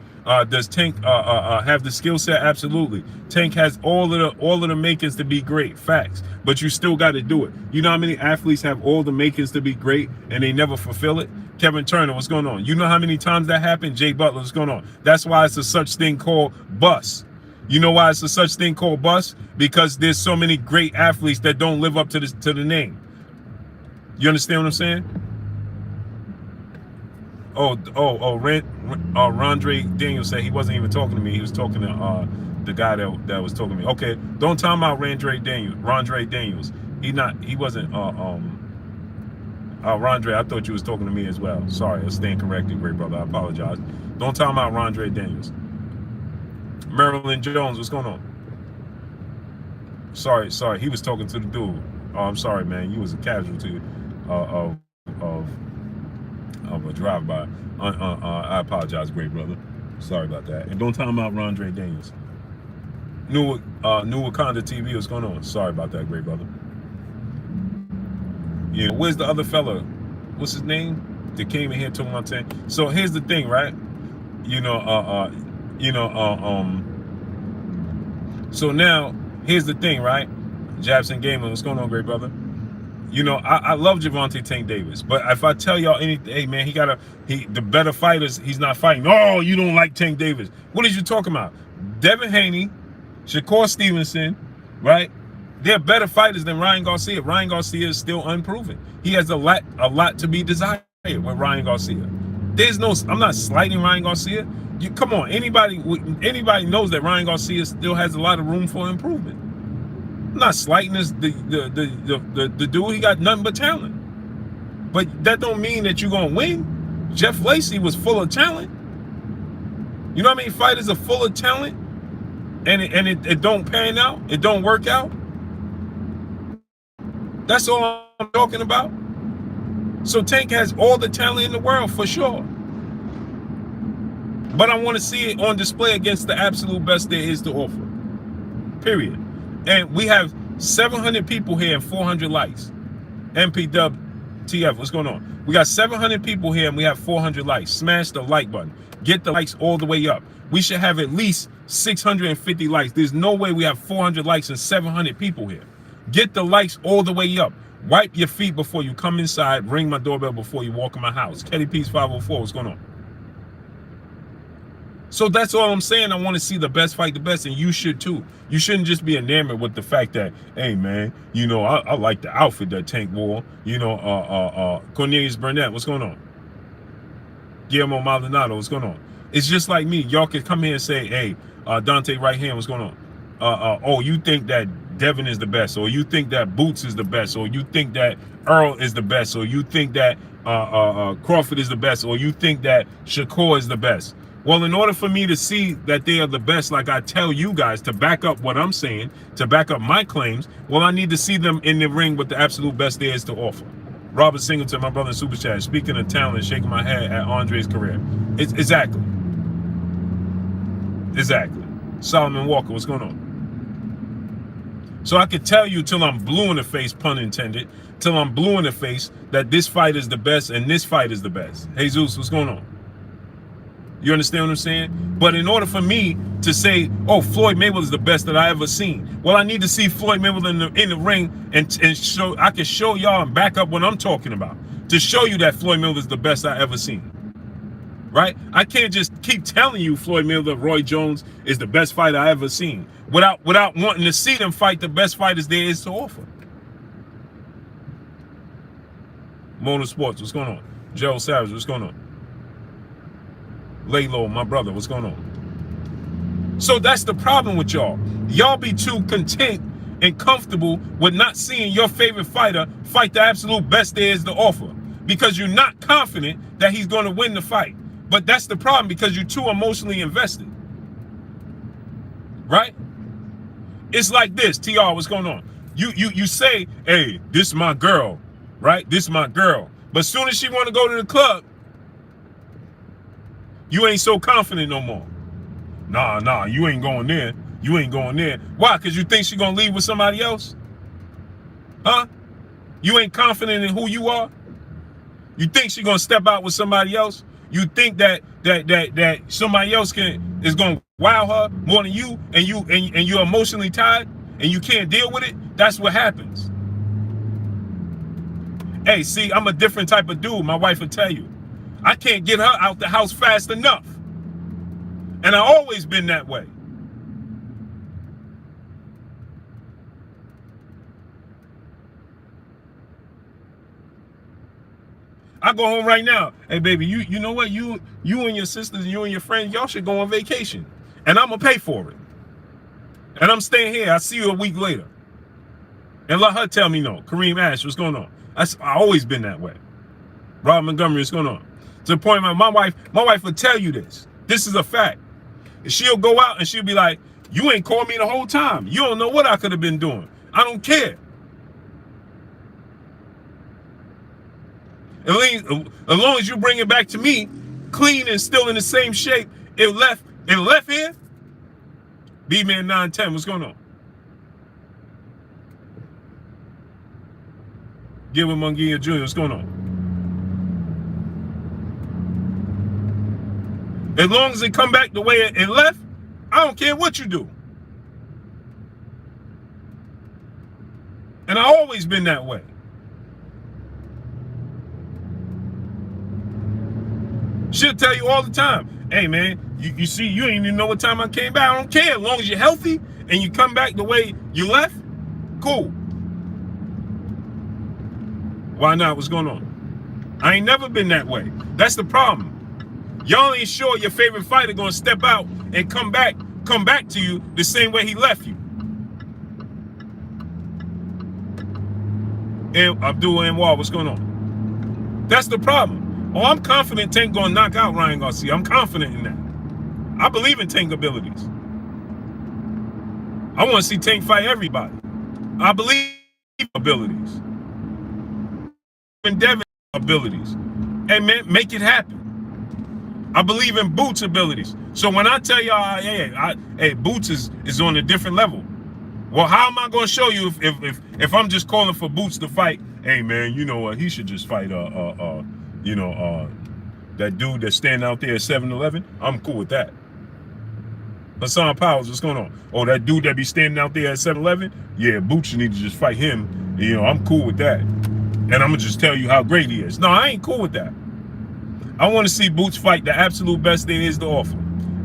Does Tank have the skill set? Absolutely. Tank has all of the makings to be great. Facts. But you still got to do it. You know how many athletes have all the makings to be great and they never fulfill it? Kevin Turner, what's going on? You know how many times that happened? Jay Butler, what's going on? That's why it's a such thing called bust. You know why it's a such thing called bust? Because there's so many great athletes that don't live up to the name. You understand what I'm saying? Rondre Daniels said he wasn't even talking to me. He was talking to the guy that was talking to me. Okay, don't talk about Rondre Daniels. He wasn't Rondre, I thought you was talking to me as well. Sorry, I stand corrected, great brother. I apologize. Don't talk about Rondre Daniels. Marilyn Jones, what's going on? Sorry, he was talking to the dude. Oh, I'm sorry, man. You was a casualty of a drive-by. I apologize, great brother. Sorry about that. And don't talk about Rondre Daniels. New Wakanda TV, what's going on? Sorry about that, great brother. Yeah, where's the other fella? What's his name? That came in here talking about Tank. So here's the thing, right? So now here's the thing, right? Jabson Gamer, what's going on, great brother? You know, I love Gervonta Tank Davis, but if I tell y'all anything, hey man, the better fighters, he's not fighting. Oh, you don't like Tank Davis. What are you talking about? Devin Haney, Shakur Stevenson, right? They're better fighters than Ryan Garcia. Ryan Garcia is still unproven. He has a lot to be desired with Ryan Garcia. I'm not slighting Ryan Garcia. Come on, anybody knows that Ryan Garcia still has a lot of room for improvement. I'm not slighting the dude. He got nothing but talent. But that don't mean that you're gonna win. Jeff Lacey was full of talent. You know how many fighters are full of talent and it don't pan out, it don't work out? That's all I'm talking about. So Tank has all the talent in the world for sure. But I want to see it on display against the absolute best there is to offer. Period. And we have 700 people here and 400 likes. MPW TF, what's going on? We got 700 people here and we have 400 likes. Smash the like button. Get the likes all the way up. We should have at least 650 likes. There's no way we have 400 likes and 700 people here. Get the likes all the way up. Wipe your feet before you come inside. Ring my doorbell before you walk in my house. Ketty Peace 504, what's going on? So that's all I'm saying. I want to see the best fight the best, and you should too. You shouldn't just be enamored with the fact that, hey man, you know, I like the outfit that Tank wore. You know, Cornelius Burnett, what's going on? Guillermo Maldonado, what's going on? It's just like me. Y'all can come here and say, hey, Dante right hand, what's going on? Oh, you think that Devin is the best, or you think that Boots is the best, or you think that Errol is the best, or you think that Crawford is the best, or you think that Shakur is the best. Well, in order for me to see that they are the best, like I tell you guys, to back up what I'm saying, to back up my claims, well, I need to see them in the ring with the absolute best there is to offer. Robert Singleton, my brother in Super Chat, speaking of talent, shaking my head at Andre's career. Exactly. Solomon Walker, what's going on? So I could tell you till I'm blue in the face, pun intended, till I'm blue in the face that this fight is the best and this fight is the best. Jesus, what's going on? You understand what I'm saying? But in order for me to say, oh, Floyd Mayweather is the best that I ever seen, well, I need to see Floyd Mayweather in the ring and show, I can show y'all and back up what I'm talking about to show you that Floyd Mayweather is the best I ever seen. Right? I can't just keep telling you Floyd Mayweather, Roy Jones is the best fighter I ever seen without wanting to see them fight the best fighters there is to offer. Mona Sports, what's going on? Gerald Savage, what's going on? Laylo, my brother, what's going on? So that's the problem with y'all. Y'all be too content and comfortable with not seeing your favorite fighter fight the absolute best there is to offer because you're not confident that he's going to win the fight. But that's the problem because you're too emotionally invested. Right? It's like this, TR, what's going on? You say, hey, this is my girl, right? This is my girl. But as soon as she want to go to the club, you ain't so confident no more. Nah, you ain't going there. You ain't going there. Why? Because you think she gonna leave with somebody else? Huh? You ain't confident in who you are? You think she gonna step out with somebody else? You think that somebody else is gonna wow her more than you, and you're emotionally tied and you can't deal with it? That's what happens. Hey, see, I'm a different type of dude. My wife will tell you. I can't get her out the house fast enough. And I always been that way. I go home right now. Hey, baby, you know what? You and your sisters, you and your friends, y'all should go on vacation. And I'm going to pay for it. And I'm staying here. I'll see you a week later. And let her tell me no. Kareem Ash, what's going on? I always been that way. Rob Montgomery, what's going on? To the point where my wife will tell you this. This is a fact. She'll go out and she'll be like, you ain't called me the whole time. You don't know what I could have been doing. I don't care. As long as you bring it back to me, clean and still in the same shape, it left here. B-Man 910, what's going on? Gilbert Munguia Jr., what's going on? As long as it come back the way it left, I don't care what you do. And I always been that way. She'll tell you all the time, hey man, you see, you ain't even know what time I came back. I don't care. As long as you're healthy and you come back the way you left, cool. Why not? What's going on? I ain't never been that way. That's the problem. Y'all ain't sure your favorite fighter gonna step out and come back to you the same way he left you. And Abdul Anwar, what's going on? That's the problem. Oh, I'm confident Tank gonna knock out Ryan Garcia. I'm confident in that. I believe in Tank abilities. I want to see Tank fight everybody. I believe in abilities. In Devin abilities. And man, make it happen. I believe in Bout's abilities. So when I tell y'all, hey, Boots is on a different level. Well, how am I going to show you if I'm just calling for Boots to fight? Hey, man, you know what? He should just fight, that dude that's standing out there at 7-Eleven. I'm cool with that. Hassan Powers, what's going on? Oh, that dude that be standing out there at 7-Eleven? Yeah, Boots need to just fight him. You know, I'm cool with that. And I'm going to just tell you how great he is. No, I ain't cool with that. I want to see Boots fight the absolute best there is to offer.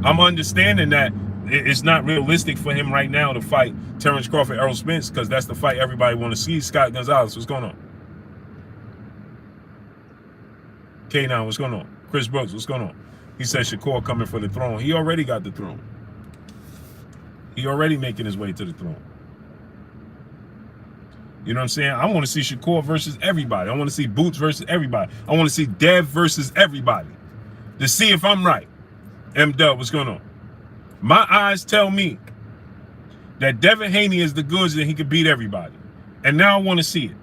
I'm understanding that it's not realistic for him right now to fight Terence Crawford, Errol Spence, because that's the fight everybody want to see. Scott Gonzalez, what's going on? K9, what's going on? Chris Brooks, what's going on? He said Shakur coming for the throne. He already got the throne. He already making his way to the throne. You know what I'm saying? I want to see Shakur versus everybody. I want to see Boots versus everybody. I want to see Dev versus everybody to see if I'm right. M-Dub, what's going on? My eyes tell me that Devin Haney is the goods and he could beat everybody. And now I want to see it.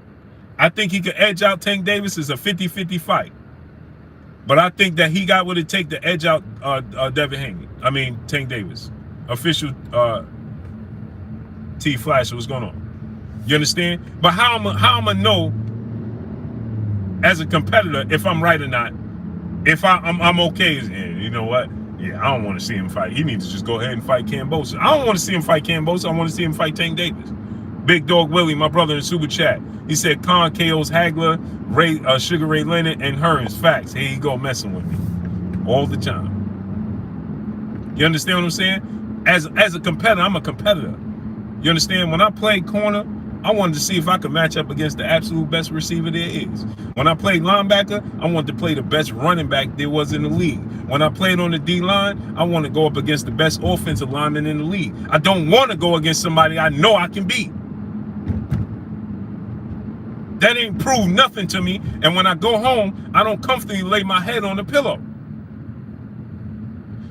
I think he could edge out Tank Davis. It's a 50-50 fight. But I think that he got what it take to edge out Devin Haney. I mean, Tank Davis. Official T Flash, what's going on? You understand? But how am I know as a competitor if I'm right or not? If I'm okay, you know what? Yeah, I don't want to see him fight. He needs to just go ahead and fight Kambosos. I don't want to see him fight Kambosos. I want to see him fight Tank Davis. Big Dog Willie, my brother in Super Chat. He said Khan KO's Hagler, Sugar Ray Leonard, and Hearns. Facts. Here you go messing with me. All the time. You understand what I'm saying? As a competitor, I'm a competitor. You understand? When I played corner, I wanted to see if I could match up against the absolute best receiver there is. When I played linebacker, I wanted to play the best running back there was in the league. When I played on the D-line, I want to go up against the best offensive lineman in the league. I don't want to go against somebody I know I can beat. That ain't proved nothing to me. And when I go home, I don't comfortably lay my head on the pillow.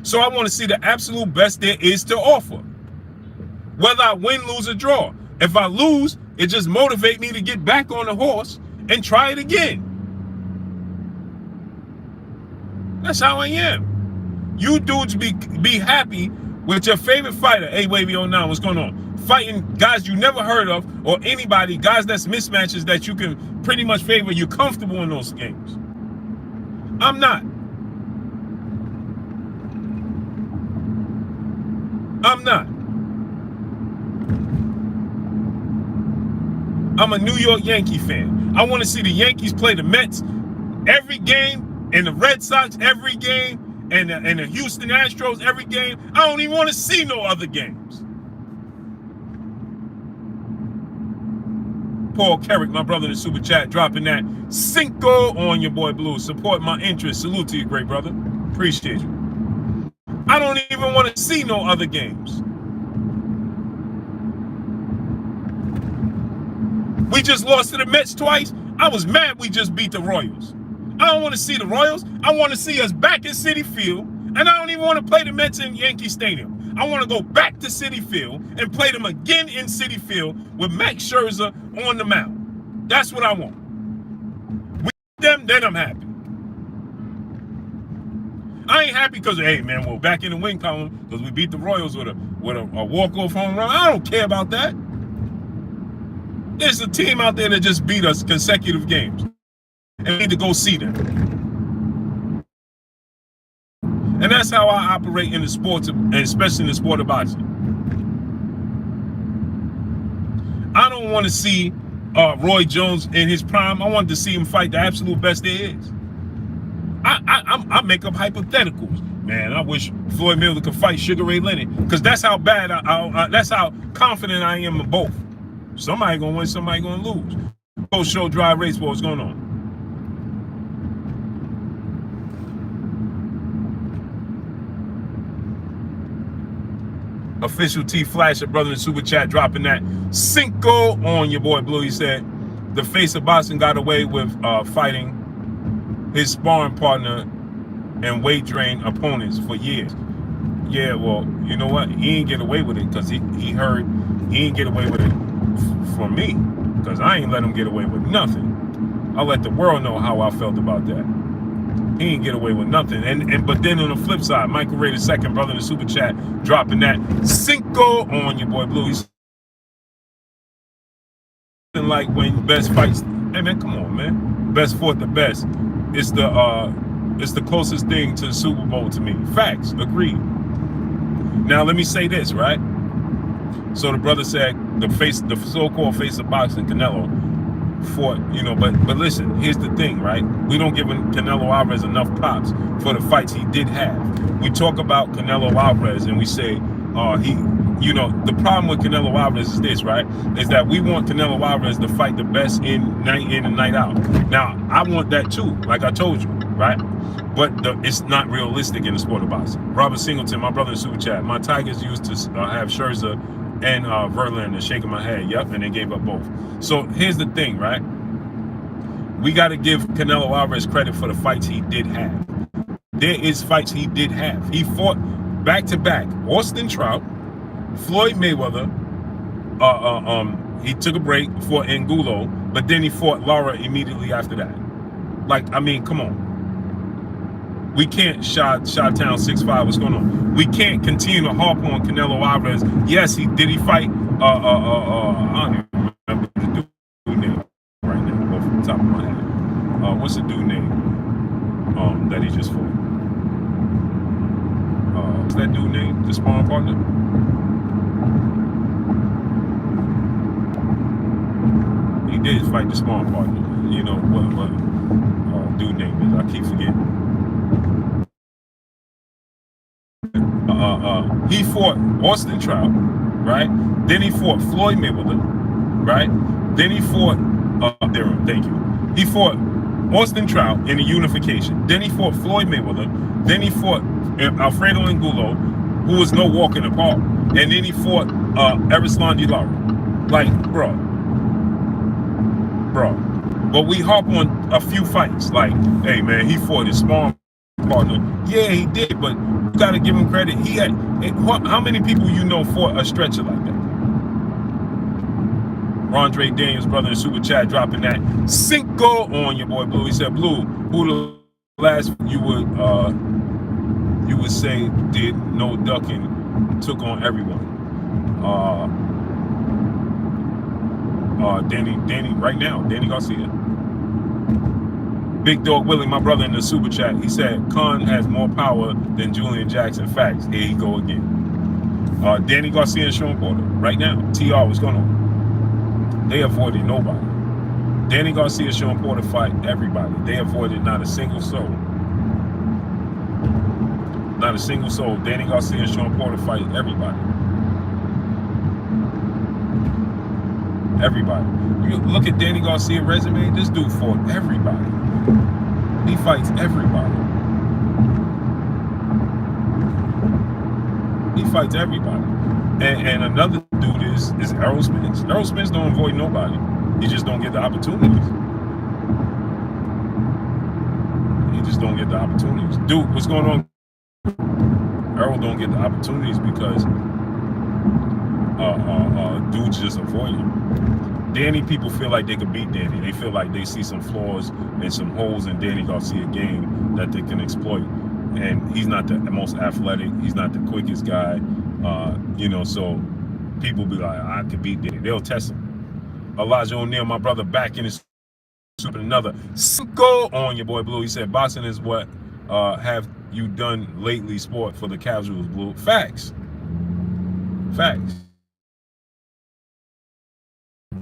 So I want to see the absolute best there is to offer. Whether I win, lose, or draw. If I lose, it just motivates me to get back on the horse and try it again. That's how I am. You dudes be happy with your favorite fighter. Hey, Wavy09, what's going on? Fighting guys you never heard of, or anybody, guys that's mismatches that you can pretty much favor. You're comfortable in those games. I'm not. I'm not. I'm a New York Yankee fan. I want to see the Yankees play the Mets every game, and the Red Sox every game, and the Houston Astros every game. I don't even want to see no other games. Paul Carrick, my brother in the super chat, dropping that Cinco on your boy Blue. Support my interest. Salute to you, great brother. Appreciate you. I don't even want to see no other games. We just lost to the Mets twice. I was mad we just beat the Royals. I don't want to see the Royals. I want to see us back at Citi Field. And I don't even want to play the Mets in Yankee Stadium. I want to go back to Citi Field and play them again in Citi Field with Max Scherzer on the mound. That's what I want. With them, then I'm happy. I ain't happy because, hey, man, we're back in the win column because we beat the Royals with a walk-off home run. I don't care about that. There's a team out there that just beat us consecutive games. And I need to go see them. And that's how I operate in the sports, and especially in the sport of boxing. I don't want to see Roy Jones in his prime. I want to see him fight the absolute best there is. I make up hypotheticals. Man, I wish Floyd Mayweather could fight Sugar Ray Leonard, because that's how bad that's how confident I am in both. Somebody gonna win, somebody gonna lose. Post show drive race, what's going on? Official T Flash, a brother in the super chat, dropping that Cinco on your boy Blue. He said the face of boxing got away with fighting his sparring partner and weight drain opponents for years. Yeah, well, you know what? He ain't get away with it because he heard he ain't get away with it for me, because I ain't let him get away with nothing. I let the world know how I felt about that. He ain't get away with nothing. But then on the flip side, Michael Ray II, brother in the super chat, dropping that Cinco on your boy Blue. He's like when best fights. Hey man, come on, man. Best fought the best. It's the closest thing to the Super Bowl to me. Facts, agreed. Now let me say this, right? So the brother said the so-called face of boxing, Canelo, fought, you know, but listen, here's the thing, right? We don't give Canelo Alvarez enough props for the fights he did have. We talk about Canelo Alvarez and we say you know, the problem with Canelo Alvarez is this, right? Is that we want Canelo Alvarez to fight the best night in and night out. Now, I want that too, like I told you, right? But it's not realistic in the sport of boxing. Robert Singleton, my brother in Super Chat, my Tigers used to have Scherzer and Verlander shaking my head. Yep, and they gave up both. So here's the thing, right? We got to give Canelo Alvarez credit for the fights he did have. There is fights he did have. He fought back-to-back Austin Trout, Floyd Mayweather. He took a break, fought Angulo, but then he fought Lara immediately after that. Like, I mean, come on. We can't Shot Town 6'5", what's going on? We can't continue to harp on Canelo Alvarez. Yes, did he fight I don't even remember the dude name right now off the top of my head. What's the dude name that he just fought? What's that dude name? The sparring partner? He did fight the sparring partner. You know what dude name is? I keep forgetting. He fought Austin Trout, right? Then he fought Floyd Mayweather, right? Then he fought Darren, thank you. He fought Austin Trout in the unification. Then he fought Floyd Mayweather. Then he fought Alfredo Angulo, who was no walk in the park. And then he fought Erislan Lara. Like, bro. But we harp on a few fights. Like, hey man, he fought his sparring partner. Yeah, he did, but you gotta give him credit. He had how many people you know fought a stretcher like that? Rondre Daniels, brother in super chat, dropping that Cinco on your boy Blue. He said, Blue, who the last you would say did no ducking, took on everyone? Danny right now, Danny Garcia. Big Dog Willie, my brother in the super chat, he said Khan has more power than Julian Jackson. Facts. Here you go again. Danny Garcia and Sean Porter right now. TR, what's going on? They avoided nobody. Danny Garcia, Sean Porter fight everybody. They avoided not a single soul. Not a single soul. Danny Garcia and Sean Porter fight everybody. Everybody. You look at Danny Garcia's resume. This dude fought everybody. He fights everybody. He fights everybody. And another dude is Errol Spence. Errol Spence don't avoid nobody. He just don't get the opportunities. He just don't get the opportunities. Dude, what's going on? Errol don't get the opportunities because dudes just avoid him. Danny, people feel like they could beat Danny. They feel like they see some flaws and some holes in Danny Garcia's game that they can exploit. And he's not the most athletic. He's not the quickest guy. So people be like, I could beat Danny. They'll test him. Elijah O'Neal, my brother, back in his super another Cinco on your boy Blue. He said, boxing is what have you done lately sport for the casuals, Blue. Facts. Facts.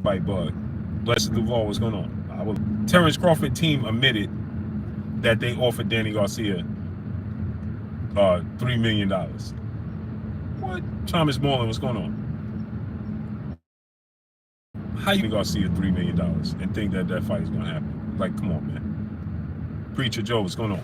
Fight bug. Blessed Duval, what's going on? Terence Crawford team admitted that they offered Danny Garcia $3 million. What? Thomas Moreland, what's going on? How you Garcia $3 million and think that fight is gonna happen? Like, come on, man. Preacher Joe, what's going on?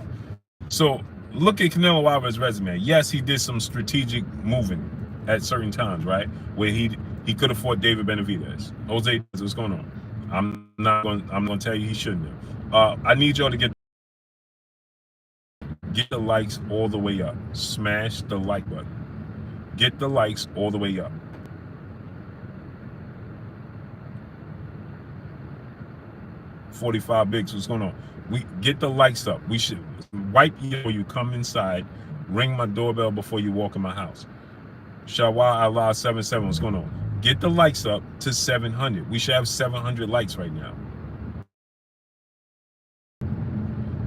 So look at Canelo Alvarez's resume. Yes, he did some strategic moving at certain times, right? Where he could have fought David Benavidez. Jose, what's going on? I'm gonna tell you he shouldn't have. I need y'all to get the likes all the way up. Smash the like button. Get the likes all the way up. $45 bigs, what's going on? We get the likes up. We should wipe you before you come inside. Ring my doorbell before you walk in my house. Shawwa Allah 77, what's going on? Get the likes up to 700. We should have 700 likes right now.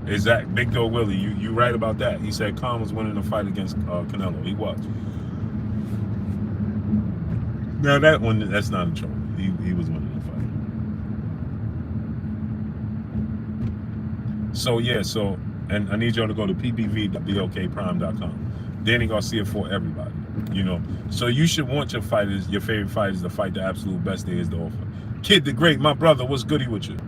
Exact. Big Dog Willie, you right about that. He said Khan was winning the fight against Canelo. He was. Now that one, that's not a joke. He was winning the fight. So yeah, and I need y'all to go to ppv.blkprime.com. Danny Garcia for everybody, So you should want your favorite fighters, to fight the absolute best there is to offer. Kid the Great, my brother, what's goody with you?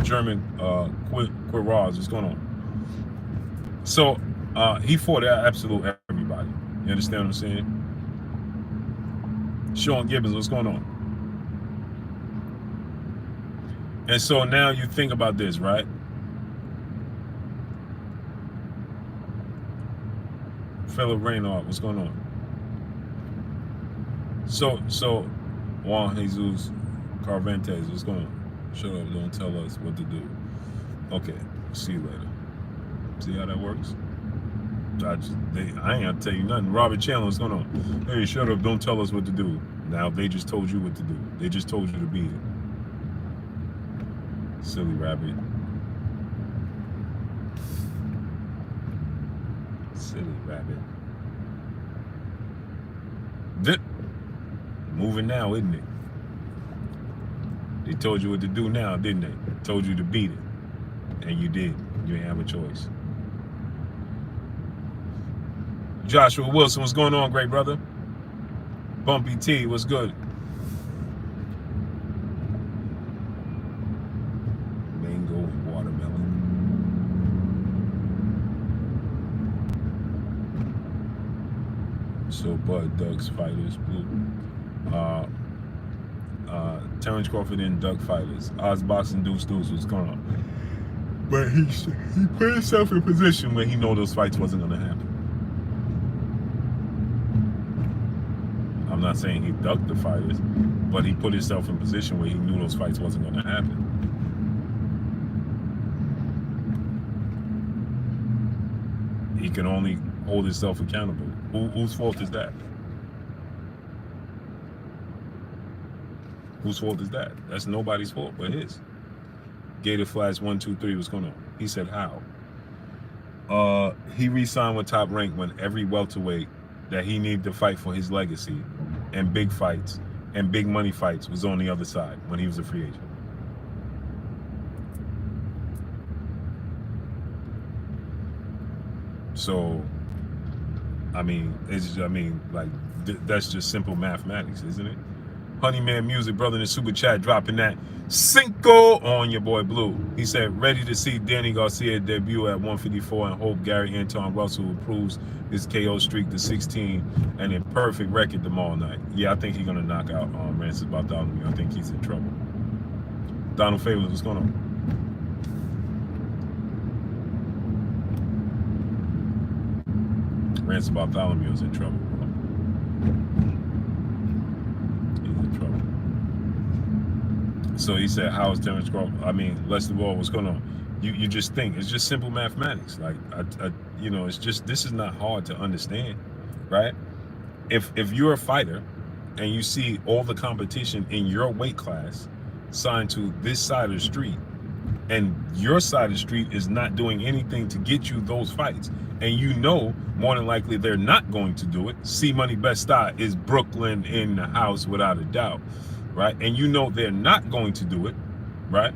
German Quiraz, what's going on? So he fought absolute everybody. You understand what I'm saying? Sean Gibbons, what's going on? And so now you think about this, right? Philip Reynard, what's going on? So Juan Jesus Carventes, what's going on? Shut up, don't tell us what to do. Okay, see you later. See how that works? I ain't gonna tell you nothing. Robert Chandler, what's going on? Hey, shut up, don't tell us what to do. Now they just told you what to do. They just told you to be here. Silly rabbit. Silly rabbit. Moving now, isn't it? They told you what to do now, didn't they? Told you to beat it. And you did. You ain't have a choice. Joshua Wilson, what's going on, great brother? Bumpy T, what's good? Mango and watermelon. So Bud, Doug's fighters, Blue. Terence Crawford and Doug fighters. Oz Boxing, Deuce, what's going on? But he put himself in a position where he know those fights wasn't gonna happen. I'm not saying he ducked the fighters, but he put himself in a position where he knew those fights wasn't going to happen. He can only hold himself accountable. Whose fault is that? Whose fault is that? That's nobody's fault but his. Gator Flash 123, what's going on? He said how? He re-signed with Top Rank when every welterweight that he needed to fight for his legacy and big fights and big money fights was on the other side when he was a free agent. So, I mean, that's just simple mathematics, isn't it? Honeyman Music, brother in the super chat, dropping that Cinco on your boy Blue. He said, ready to see Danny Garcia debut at 154 and hope Gary Anton Russell improves his KO streak to 16 and a perfect record tomorrow night. Yeah, I think he's going to knock out Rances Bartholomew. I think he's in trouble. Donald Favors, what's going on? Rances Bartholomew is in trouble, bro. So he said, how is Terence Crawford? I mean, Lester Wall, what's going on? You just think it's just simple mathematics. Like, you know, it's just, this is not hard to understand, right? If you're a fighter and you see all the competition in your weight class signed to this side of the street, and your side of the street is not doing anything to get you those fights, and you know more than likely they're not going to do it. C Money Best Style is Brooklyn in the house without a doubt. Right? And you know they're not going to do it, right?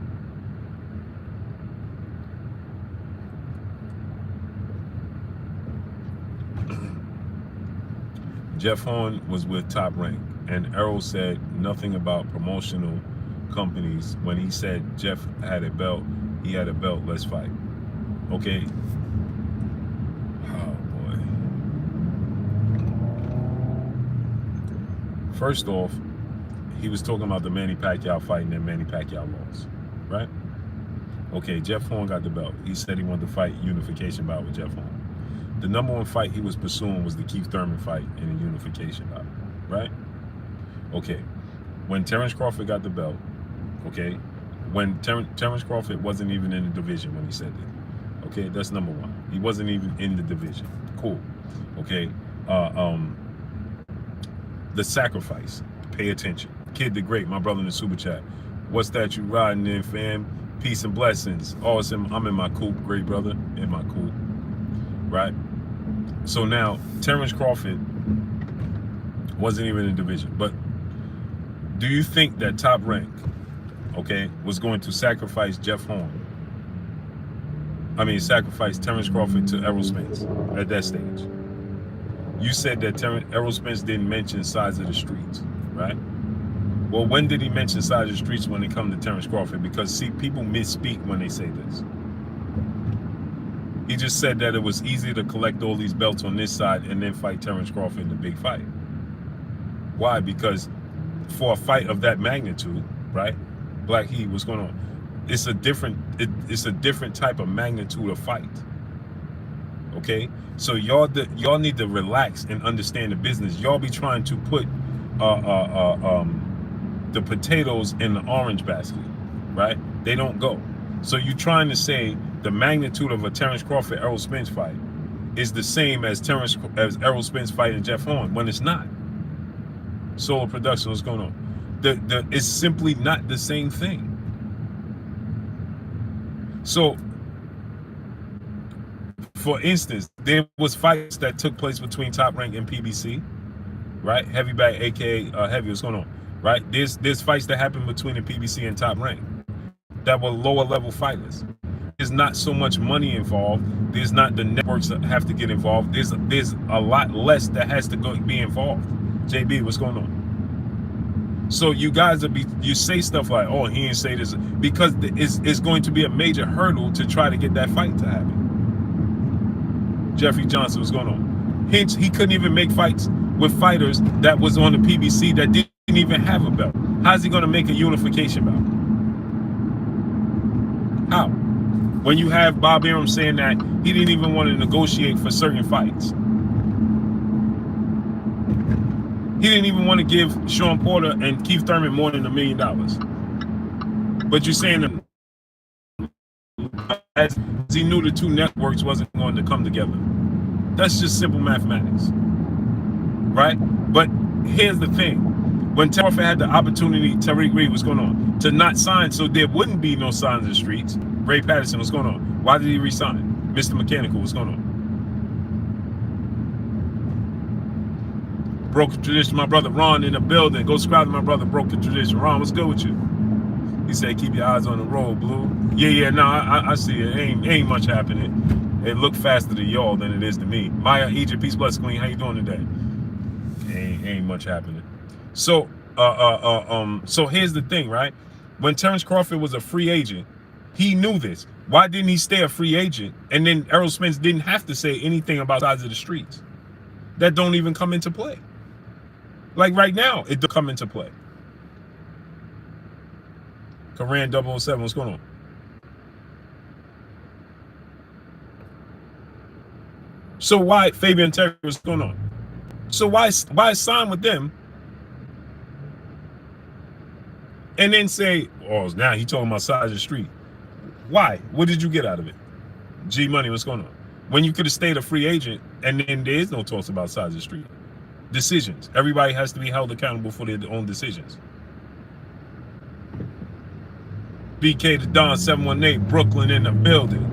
Jeff Horn was with Top Rank, and Errol said nothing about promotional companies when he said Jeff had a belt, he had a belt, let's fight. Okay. Oh, boy. First off, he was talking about the Manny Pacquiao fight and then Manny Pacquiao lost, right? Okay, Jeff Horn got the belt. He said he wanted to fight unification bout with Jeff Horn. The number one fight he was pursuing was the Keith Thurman fight in a unification bout, right? Okay, when Terence Crawford got the belt, okay, when Terence Crawford wasn't even in the division when he said that. Okay, that's number one. He wasn't even in the division. Cool. Okay, the sacrifice, pay attention. Kid the Great, my brother in the super chat. What's that you riding in, fam? Peace and blessings. Awesome. I'm in my coupe, great brother. In my coupe. Right? So now, Terence Crawford wasn't even in division. But do you think that Top Rank, okay, was going to sacrifice Jeff Horn? I mean, sacrifice Terence Crawford to Errol Spence at that stage? You said that Errol Spence didn't mention sides of the streets, right? Well, when did he mention sides of the streets when it comes to Terence Crawford? Because, see, people misspeak when they say this. He just said that it was easy to collect all these belts on this side and then fight Terence Crawford in the big fight. Why? Because for a fight of that magnitude, right? Black Heat, what's going on? It's a different type of magnitude of fight. Okay? So y'all need to relax and understand the business. Y'all be trying to put the potatoes in the orange basket, right? They don't go. So you're trying to say the magnitude of a Terence Crawford Errol Spence fight is the same as Errol Spence fight and Jeff Horn when it's not. Solo Production, what's going on? It's simply not the same thing. So, for instance, there was fights that took place between Top Rank and PBC, right? Heavyweight, aka Heavy, what's going on? Right? There's fights that happen between the PBC and Top Rank that were lower level fighters. There's not so much money involved. There's not the networks that have to get involved. There's a lot less that has to be involved. JB, what's going on? So you guys you say stuff like, oh, he didn't say this, because it's going to be a major hurdle to try to get that fight to happen. Jeffrey Johnson, what's going on? Hence, he couldn't even make fights with fighters that was on the PBC that didn't even have a belt. How's he going to make a unification bout? How? When you have Bob Arum saying that he didn't even want to negotiate for certain fights. He didn't even want to give Sean Porter and Keith Thurman more than $1 million. But you're saying that as he knew the two networks wasn't going to come together. That's just simple mathematics, right? But here's the thing. When Crawford had the opportunity, Tariq Reed, what's going on? To not sign, so there wouldn't be no signs in the streets. Ray Patterson, what's going on? Why did he resign? Mr. Mechanical, what's going on? Broke the tradition, my brother Ron in the building. Go subscribe to my brother, Broke the Tradition. Ron, what's good with you? He said, keep your eyes on the road, Blue. Yeah, no, I see it. Ain't much happening. It looked faster to y'all than it is to me. Maya, Egypt, peace, bless, queen. How you doing today? Ain't much happening. So, so here's the thing, right? When Terence Crawford was a free agent, he knew this. Why didn't he stay a free agent? And then Errol Spence didn't have to say anything about sides of the streets. That don't even come into play. Like right now, it don't come into play. Koran 007, what's going on? So why, Fabian Terry, what's going on? So why sign with them and then say, oh, now he talking about side of the street? Why? What did you get out of it? G Money, what's going on? When you could have stayed a free agent and then there is no talks about sides of the street. Decisions. Everybody has to be held accountable for their own decisions. BK the Don 718, Brooklyn in the building.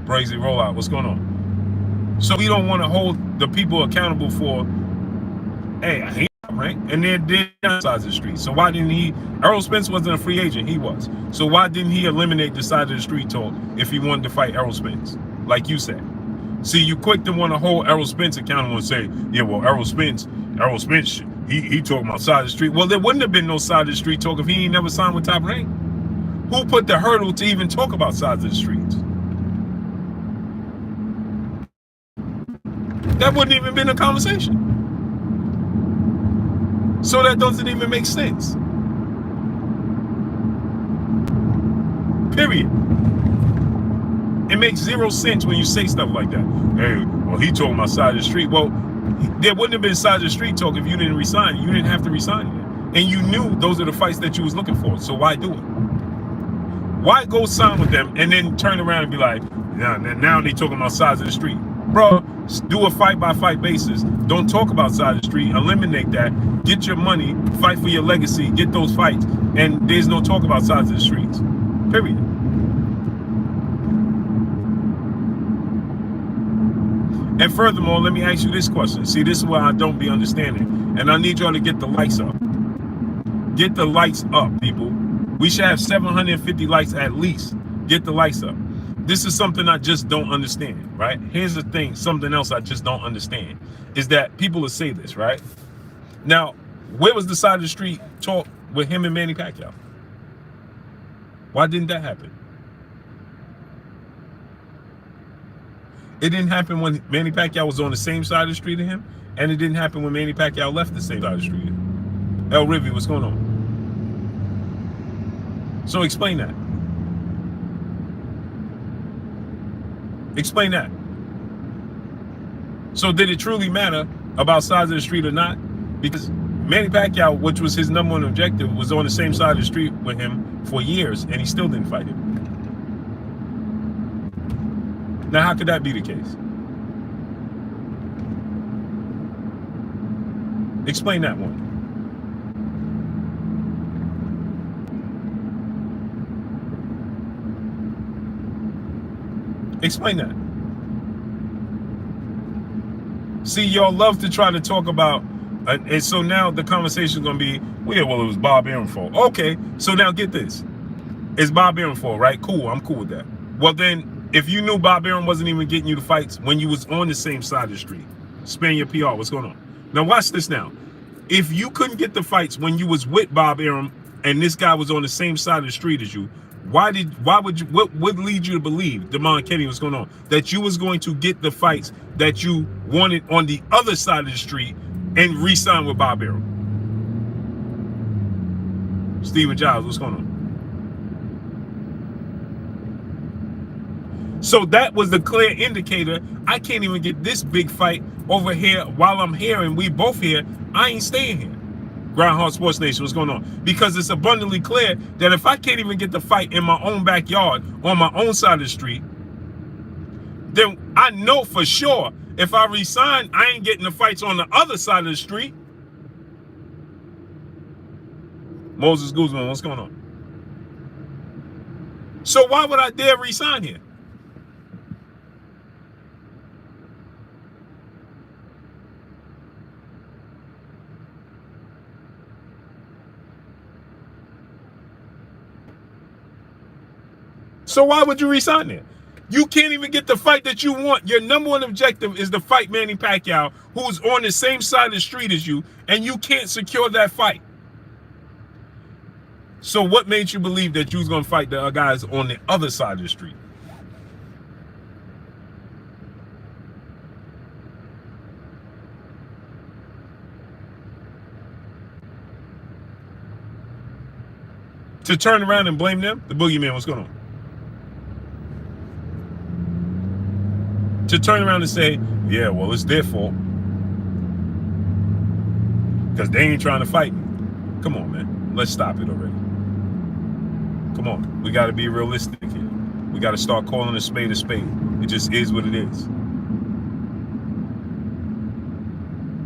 Brazy Rollout, what's going on? So we don't want to hold the people accountable for, hey, I hate right? And they're sides of the street. So why didn't he? Errol Spence wasn't a free agent, he was. So why didn't he eliminate the side of the street talk if he wanted to fight Errol Spence? Like you said. See, you quick to want to hold Errol Spence accountable and say, yeah, well, Errol Spence, he talking about side of the street. Well, there wouldn't have been no side of the street talk if he ain't never signed with Top Rank. Who put the hurdle to even talk about sides of the streets? That wouldn't even been a conversation. So that doesn't even make sense. Period. It makes zero sense when you say stuff like that. Hey, well, he talking about side of the street. Well, there wouldn't have been side of the street talk if you didn't resign. You didn't have to resign it. And you knew those are the fights that you was looking for. So why do it? Why go sign with them and then turn around and be like, now they talking about sides of the street? Bro, do a fight-by-fight basis. Don't talk about side of the street. Eliminate that. Get your money. Fight for your legacy. Get those fights. And there's no talk about sides of the streets. Period. And furthermore, let me ask you this question. See, this is where I don't be understanding. And I need y'all to get the likes up. Get the likes up, people. We should have 750 likes at least. Get the likes up. This is something I just don't understand, right? Here's the thing, something else I just don't understand is that people will say this, right? Now, where was the side of the street talk with him and Manny Pacquiao? Why didn't that happen? It didn't happen when Manny Pacquiao was on the same side of the street as him, and it didn't happen when Manny Pacquiao left the same side of the street. El Rivy, what's going on? So explain that. Explain that. So did it truly matter about sides of the street or not? Because Manny Pacquiao, which was his number one objective, was on the same side of the street with him for years, and he still didn't fight him. Now, how could that be the case? Explain that one. Explain that. See, y'all love to try to talk about, and so now the conversation is going to be, well, yeah, well, it was Bob Arum's fault. Okay, so now get this. It's Bob Arum's fault, right? Cool, I'm cool with that. Well, then, if you knew Bob Arum wasn't even getting you the fights when you was on the same side of the street, spin your PR, what's going on? Now, watch this now. If you couldn't get the fights when you was with Bob Arum and this guy was on the same side of the street as you, what would lead you to believe, Damon Kenny, what's going on, that you was going to get the fights that you wanted on the other side of the street and re-sign with Bob Arum? Steven Giles, what's going on? So that was the clear indicator. I can't even get this big fight over here while I'm here and we both here. I ain't staying here. Groundhog Sports Nation, what's going on? Because it's abundantly clear that if I can't even get the fight in my own backyard, on my own side of the street, then I know for sure if I resign, I ain't getting the fights on the other side of the street. Moses Guzman, what's going on? So why would I dare resign here? So why would you resign there? You can't even get the fight that you want. Your number one objective is to fight Manny Pacquiao, who's on the same side of the street as you, and you can't secure that fight. So what made you believe that you was going to fight the guys on the other side of the street? To turn around and blame them? The boogeyman, what's going on? To turn around and say, yeah, well, it's their fault. Because they ain't trying to fight me. Come on, man. Let's stop it already. Come on. We got to be realistic here. We got to start calling a spade a spade. It just is what it is.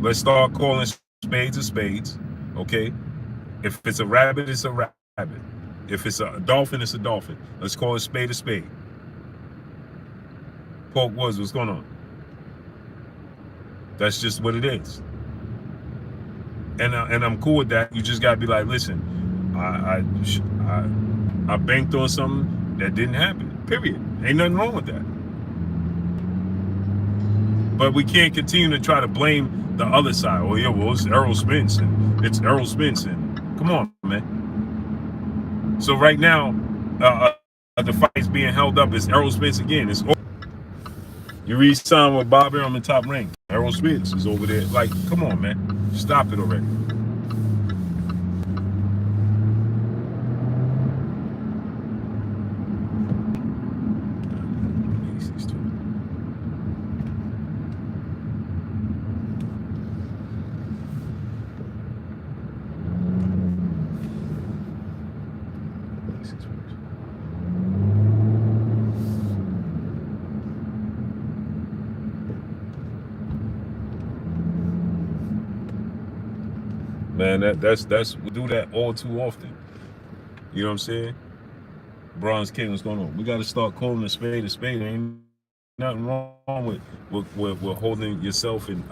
Let's start calling spades a spades, okay? If it's a rabbit, it's a rabbit. If it's a dolphin, it's a dolphin. Let's call it spade a spade. Pork Woods, what's going on? That's just what it is. And I'm cool with that. You just gotta be like, listen, I banked on something that didn't happen. Period. Ain't nothing wrong with that. But we can't continue to try to blame the other side. Oh yeah, well it's Errol Spence and it's Errol Spence and come on, man. So right now, the fight's being held up. It's Errol Spence again. It's over. You re-sign with Bob Arum in Top Rank. Errol Spence is over there. Like, come on, man. Stop it already. Man, that's we do that all too often. You know what I'm saying? Bronze King, what's going on? We got to start calling a spade a spade. There ain't nothing wrong with holding yourself and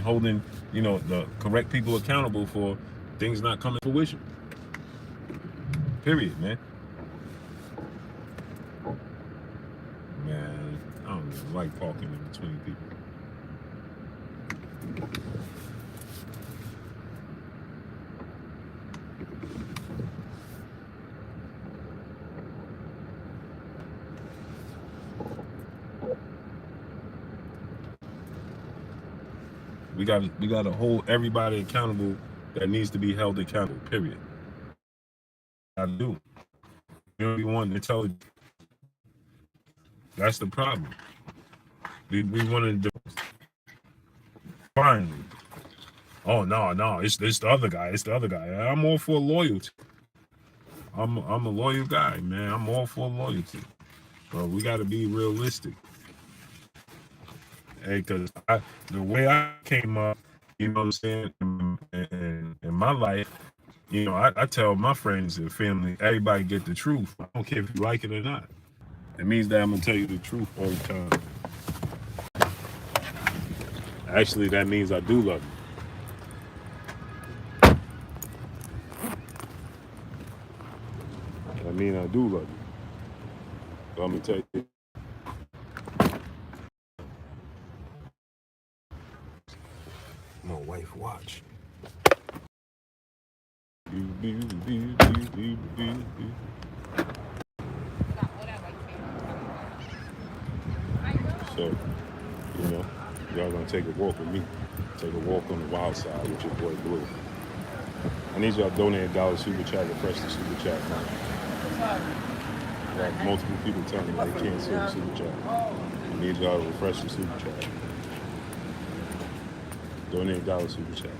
holding, you know, the correct people accountable for things not coming to fruition. Period, man. Man, I don't even like talking in between people. We got to hold everybody accountable that needs to be held accountable, period. I do. We don't be wanting to tell you. That's the problem. We want to do. Finally. Oh, no, it's the other guy. It's the other guy. I'm all for loyalty. I'm a loyal guy, man. I'm all for loyalty. But we got to be realistic. Hey, because the way I came up, you know what I'm saying, in my life, you know, I tell my friends and family, everybody get the truth. I don't care if you like it or not. It means that I'm going to tell you the truth all the time. Actually, that means I do love you. I mean, I do love you. So I'm going to tell you. My wife watch. So, you know, y'all gonna take a walk with me. Take a walk on the wild side with your boy Blue. I need y'all to donate $1 super chat, refresh the super chat, man. Got multiple people telling me they can't see the super chat. I need y'all to refresh the super chat. Donate dollar super chat.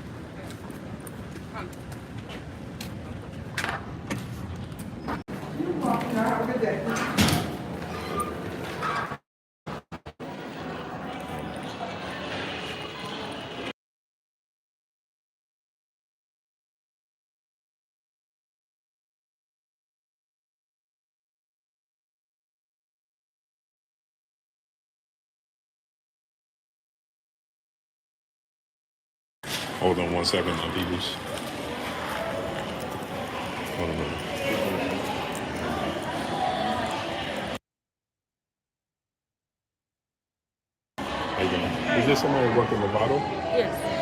Hold on 1 second, my peoples. Hold on a minute. How you doing? Is there somebody working Lovato? Yes.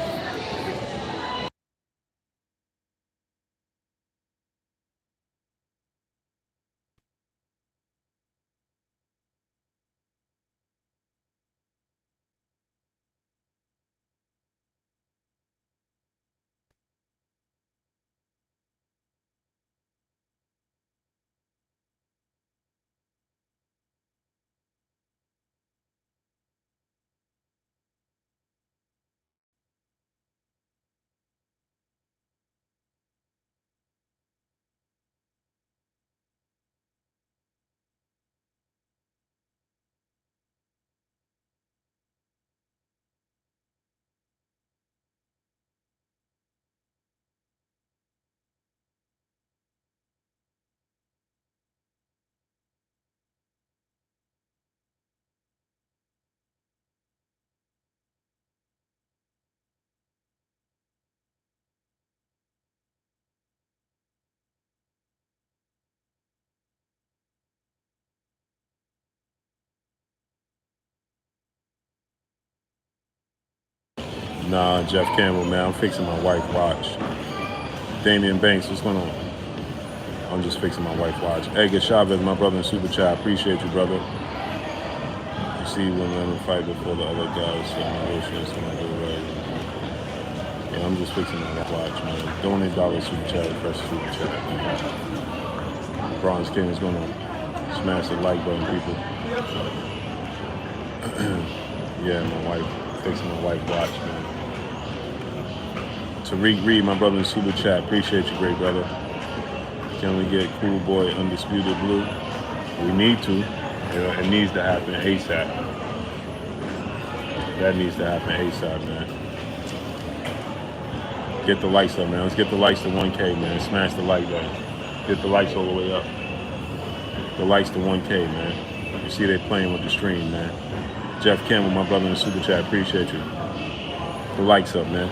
Nah, Jeff Campbell, man. I'm fixing my wife watch. Damian Banks, what's going on? I'm just fixing my wife watch. Edgar Chavez, my brother in Super Chat. Appreciate you, brother. You see, when let him fight before the other guys, so my wishes, so I do right. Yeah, I'm just fixing my watch, man. Donate dollar Super Chat, fresh Super Chat. Man. Bronze King is gonna smash the like button, people. Yeah, my wife, fixing my wife watch, man. Tariq Reed, my brother in Super Chat. Appreciate you, great brother. Can we get Cool Boy Undisputed Blue? We need to. It needs to happen ASAP. That needs to happen ASAP, man. Get the likes up, man. Let's get the likes to 1K, man. Smash the like button. Get the likes all the way up. The likes to 1K, man. You see they playing with the stream, man. Jeff Campbell, my brother in the Super Chat. Appreciate you. The likes up, man.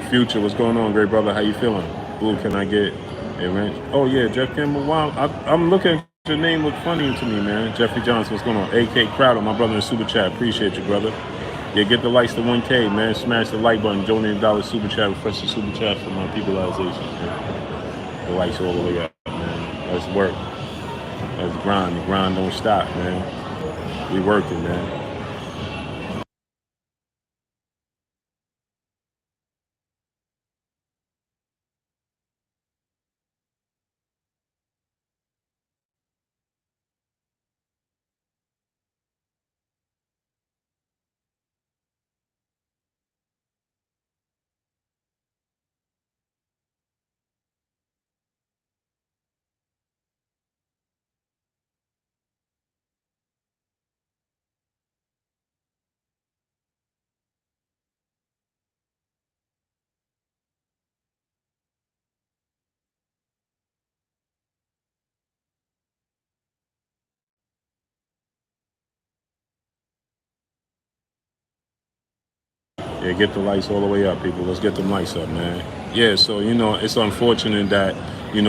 Future, what's going on, great brother? How you feeling? Blue, can I get a wrench? Oh yeah, Jeff Campbell. Wow, I'm looking at your name. Look funny to me, man. Jeffrey Johnson, what's going on? AK Crowder, my brother in the Super Chat. Appreciate you, brother. Yeah, get the likes to 1K, man. Smash the like button. Donate $1 Super Chat. Refresh the Super Chat for my peopleization, man. The likes all the way up, man. Let's work. Let's grind. The grind don't stop, man. We working, man. Yeah, get the lights all the way up, people. Let's get them lights up, man. Yeah, so, it's unfortunate that, we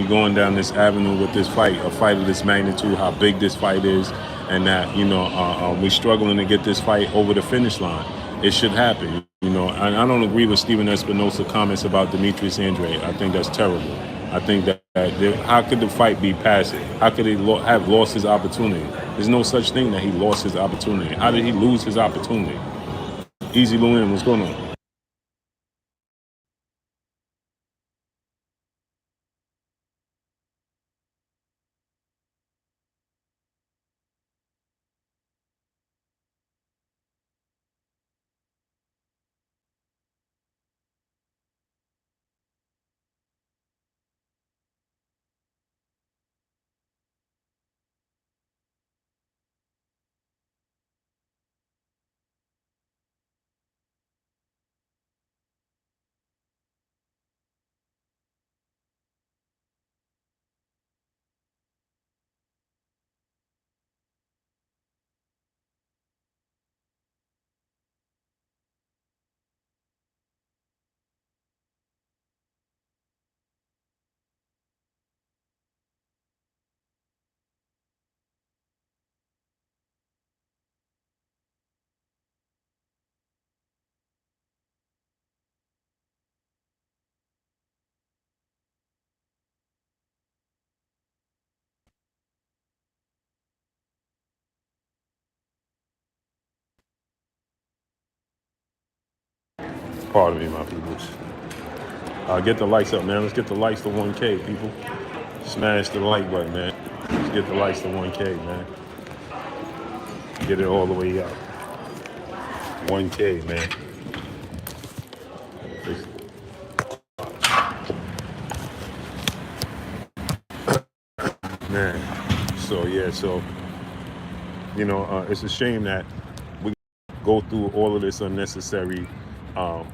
going down this avenue with this fight, a fight of this magnitude, how big this fight is. and that we're struggling to get this fight over the finish line. It should happen. I don't agree with Steven Espinosa comments about Demetrius Andrade. I think that's terrible. I think that how could the fight be passive? How could he have lost his opportunity? There's no such thing that he lost his opportunity. How did he lose his opportunity? Easy Lewin, what's going on? Pardon me, my people. Get the likes up, man. Let's get the likes to 1K, people. Smash the like button, man. Let's get the likes to 1K, man. Get it all the way up. 1K, man. Man. So it's a shame that we go through all of this unnecessary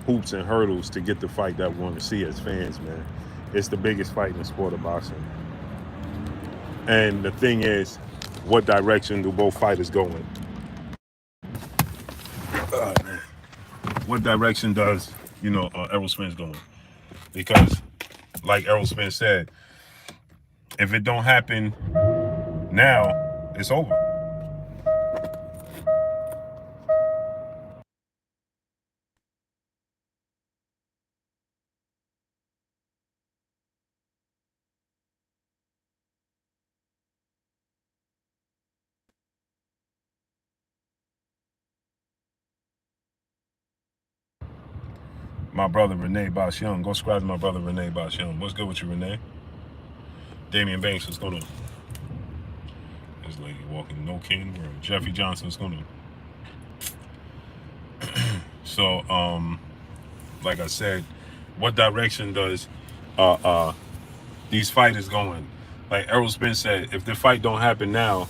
hoops and hurdles to get the fight that we want to see as fans, man. It's the biggest fight in the sport of boxing. And the thing is, what direction do both fighters go in? Man. What direction does, Errol Spence go in? Because, like Errol Spence said, if it don't happen now, it's over. My brother Renee Bosh Young. Go subscribe to my brother Renee Bosh Young. What's good with you, Renee? Damian Banks, what's going on? This lady walking, no king in the world. Jeffrey Johnson, what's going on? So, like I said, what direction does these fighters go in? Like Errol Spence said, if the fight don't happen now,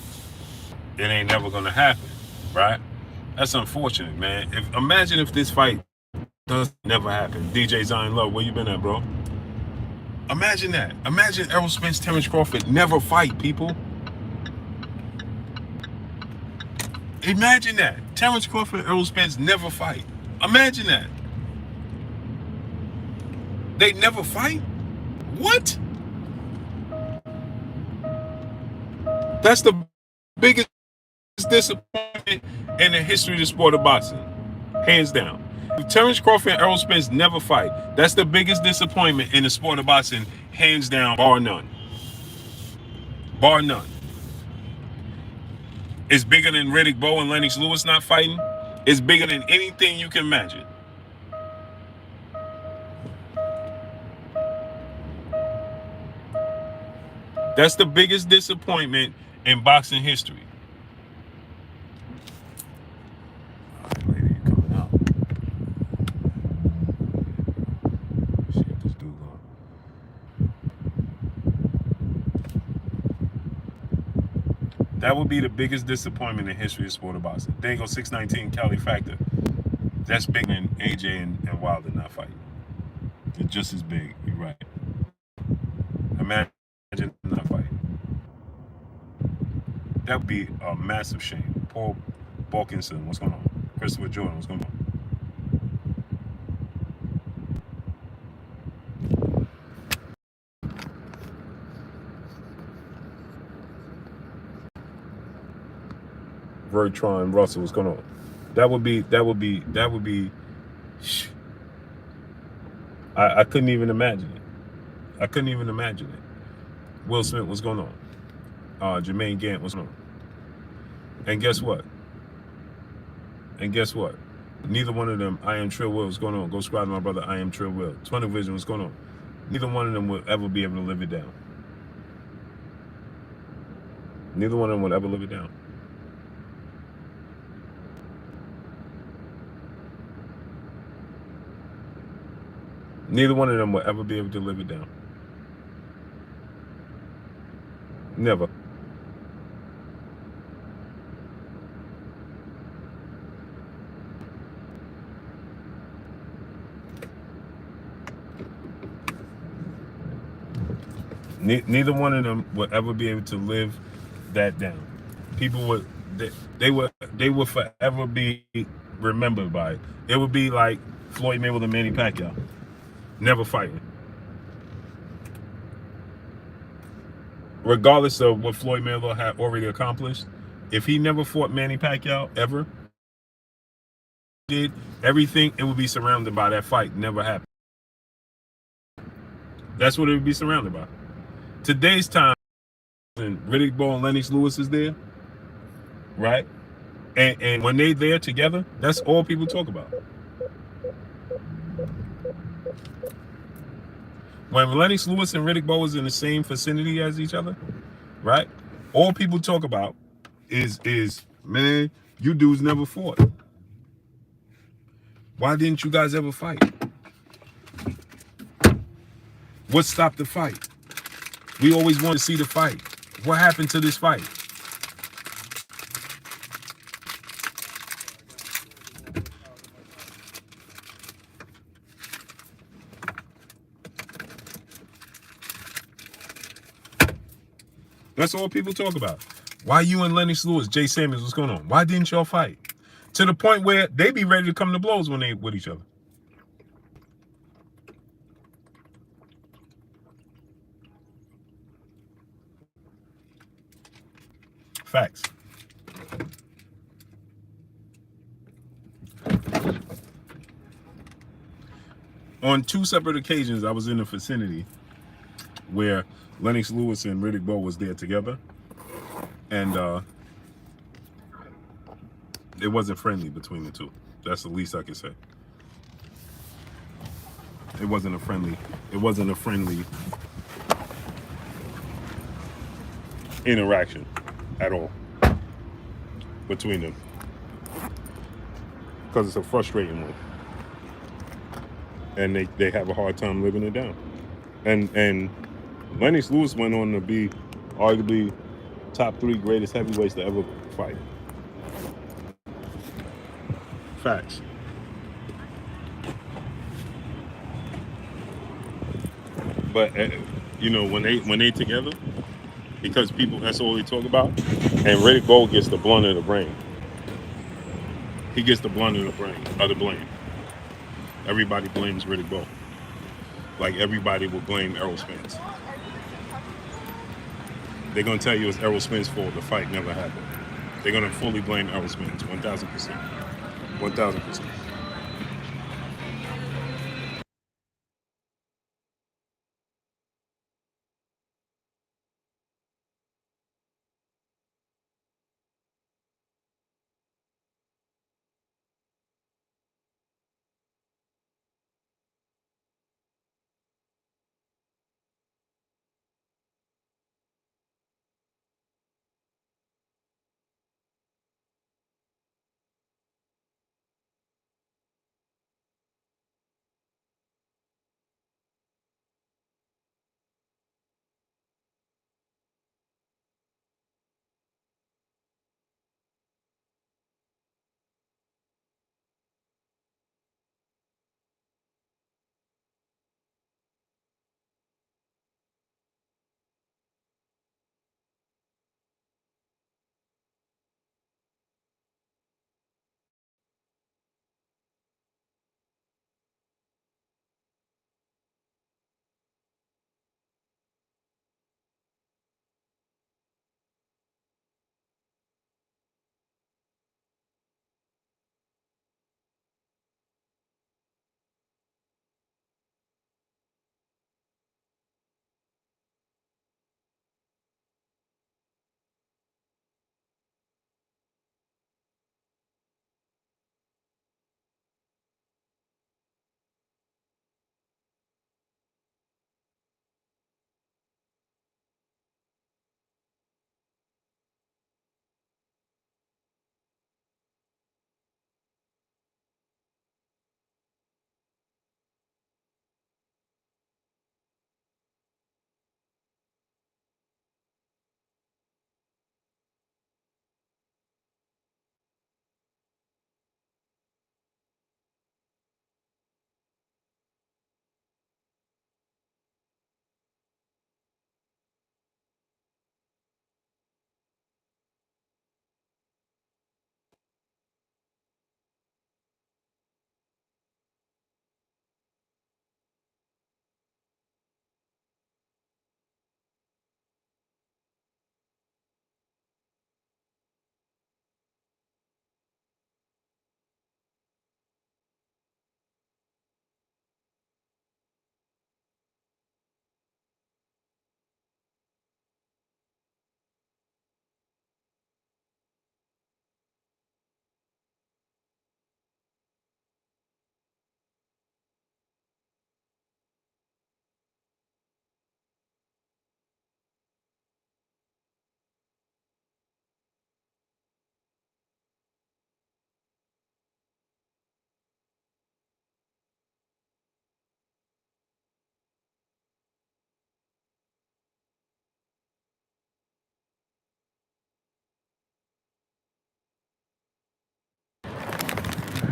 it ain't never gonna happen, right? That's unfortunate, man. Imagine if this fight does never happen. DJ Zion Love, where you been at, bro? Imagine that. Imagine Errol Spence, Terence Crawford never fight, people. Imagine that. Terence Crawford, Errol Spence never fight. Imagine that. They never fight? What? That's the biggest disappointment in the history of the sport of boxing. Hands down. If Terence Crawford and Errol Spence never fight, that's the biggest disappointment in the sport of boxing, hands down, bar none. Bar none. It's bigger than Riddick Bowe and Lennox Lewis not fighting. It's bigger than anything you can imagine. That's the biggest disappointment in boxing history. All right, lady, you coming out. See if this dude going. That would be the biggest disappointment in history of sport of boxing. There you go, 619 Cali Factor. That's bigger than AJ and Wilder not fighting. It's just as big. You're right. Imagine not fighting. That would be a massive shame. Paul Balkinson, what's going on? Christopher Jordan, what's going on? Vertron Russell. What's going on? That would be. I couldn't even imagine it. I couldn't even imagine it. Will Smith, what's going on? Jermaine Gant, what's going on? And guess what? Neither one of them, I am Trill Will, what's going on? Go subscribe to my brother, I am Trill Will. Tunnel Vision, what's going on? Neither one of them will ever be able to live it down. Neither one of them will ever live it down. Neither one of them will ever be able to live it down. Never. Neither one of them will ever be able to live that down. People would, they would forever be remembered by it. It would be like Floyd Mayweather and Manny Pacquiao, never fighting. Regardless of what Floyd Mayweather had already accomplished, if he never fought Manny Pacquiao ever, did everything, it would be surrounded by that fight. Never happened. That's what it would be surrounded by. Today's time, and Riddick Bowe and Lennox Lewis is there, right? And when they there together, that's all people talk about. When Lennox Lewis and Riddick Bowe was in the same vicinity as each other, right? All people talk about is man, you dudes never fought. Why didn't you guys ever fight? What stopped the fight? We always want to see the fight. What happened to this fight? That's all people talk about. Why you and Lennox Lewis, Jay Samuels, what's going on? Why didn't y'all fight? To the point where they be ready to come to blows when they with each other. Facts. On 2 separate occasions, I was in the vicinity where Lennox Lewis and Riddick Bowe was there together, and it wasn't friendly between the two. That's the least I can say. It wasn't a friendly interaction at all between them, because it's a frustrating one, and they have a hard time living it down. And Lennox Lewis went on to be arguably top 3 greatest heavyweights to ever fight. Facts. But you know, when they together, because people, that's all they talk about, and Riddick Bowe gets the blunt of the brain. He gets the blunt of the blame. Everybody blames Riddick Bowe. Like everybody will blame Errol Spence. They're gonna tell you it's Errol Spence's fault. The fight never happened. They're gonna fully blame Errol Spence, 1,000%, 1,000%.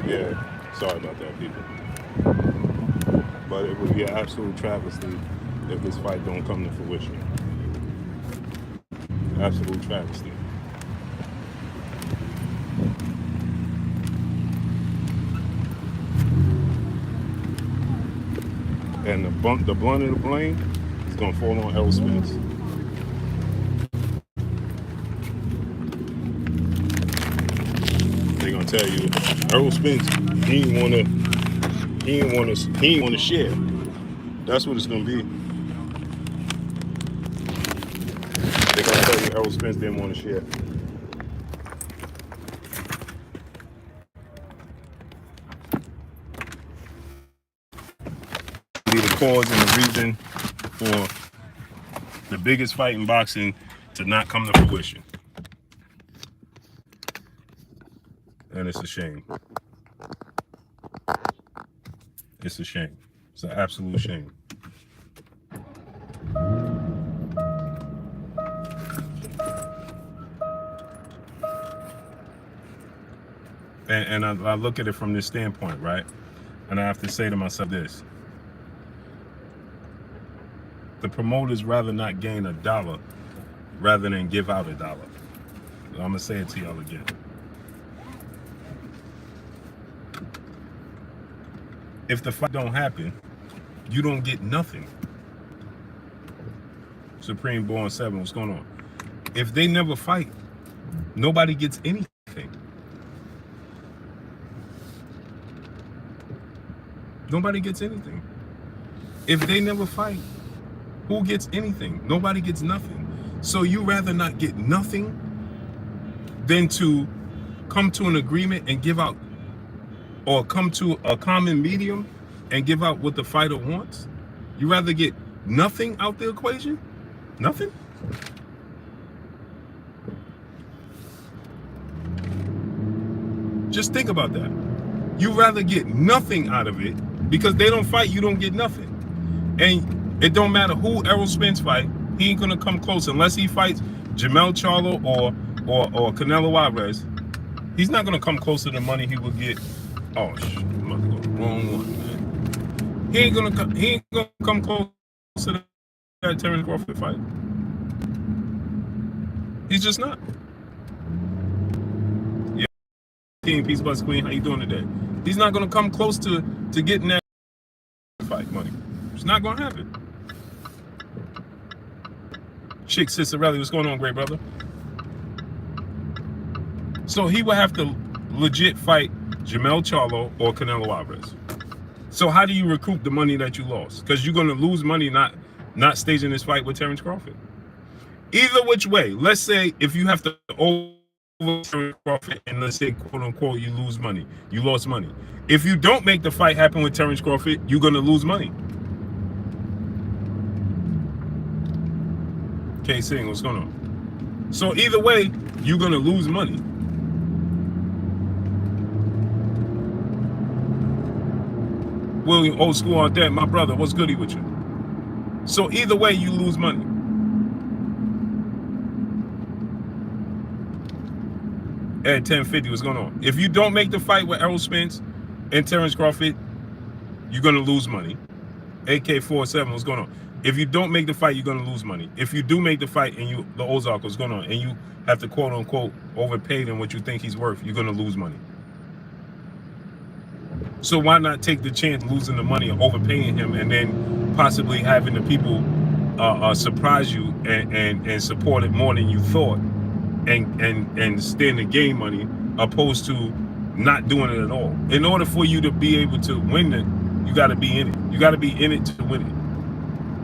Yeah, sorry about that, people. But it would be an absolute travesty if this fight don't come to fruition. Absolute travesty. And the blunt of the blame is gonna fall on Errol Spence. They're gonna tell you Errol Spence, he ain't wanna share. That's what it's gonna be. They're gonna tell you Errol Spence didn't want to share. Be the cause and the reason for the biggest fight in boxing to not come to fruition. And it's a shame. It's a shame. It's an absolute shame. And I look at it from this standpoint, right? And I have to say to myself this. The promoters rather not gain $1 rather than give out $1. I'm going to say it to y'all again. If the fight don't happen, you don't get nothing. Supreme Born 7, what's going on? If they never fight, nobody gets anything. Nobody gets anything. If they never fight, who gets anything? Nobody gets nothing. So you rather not get nothing than to come to an agreement and give out, or come to a common medium and give out what the fighter wants? You rather get nothing out the equation? Nothing? Just think about that. You rather get nothing out of it because they don't fight, you don't get nothing. And it don't matter who Errol Spence fight, he ain't gonna come close unless he fights Charlo or Canelo Alvarez. He's not gonna come close to the money he would get. Oh shit, I'm about to go wrong one, man. He ain't gonna come close to that Terence Crawford fight. He's just not. Yeah, King, peace, bless, Queen. How you doing today? He's not gonna come close to getting that fight money. It's not gonna happen. Chick Cicerelli, what's going on, great brother? So he would have to legit fight Charlo or Canelo Alvarez. So how do you recoup the money that you lost? Because you're gonna lose money not staging this fight with Terence Crawford. Either which way, let's say if you have to over Terence Crawford and let's say quote unquote you lose money, you lost money. If you don't make the fight happen with Terence Crawford, you're gonna lose money. K Sing, what's going on? So either way, you're gonna lose money. William, old school on that, my brother, what's goody with you? So either way, you lose money. At 1050, what's going on? If you don't make the fight with Errol Spence and Terence Crawford, you're gonna lose money. AK47, what's going on? If you don't make the fight, you're gonna lose money. If you do make the fight and the Ozark, what's going on? And you have to quote unquote overpay him what you think he's worth, you're gonna lose money. So why not take the chance of losing the money and overpaying him and then possibly having the people surprise you and support it more than you thought and stand to gain money opposed to not doing it at all. In order for you to be able to win it, you got to be in it. You got to be in it to win it.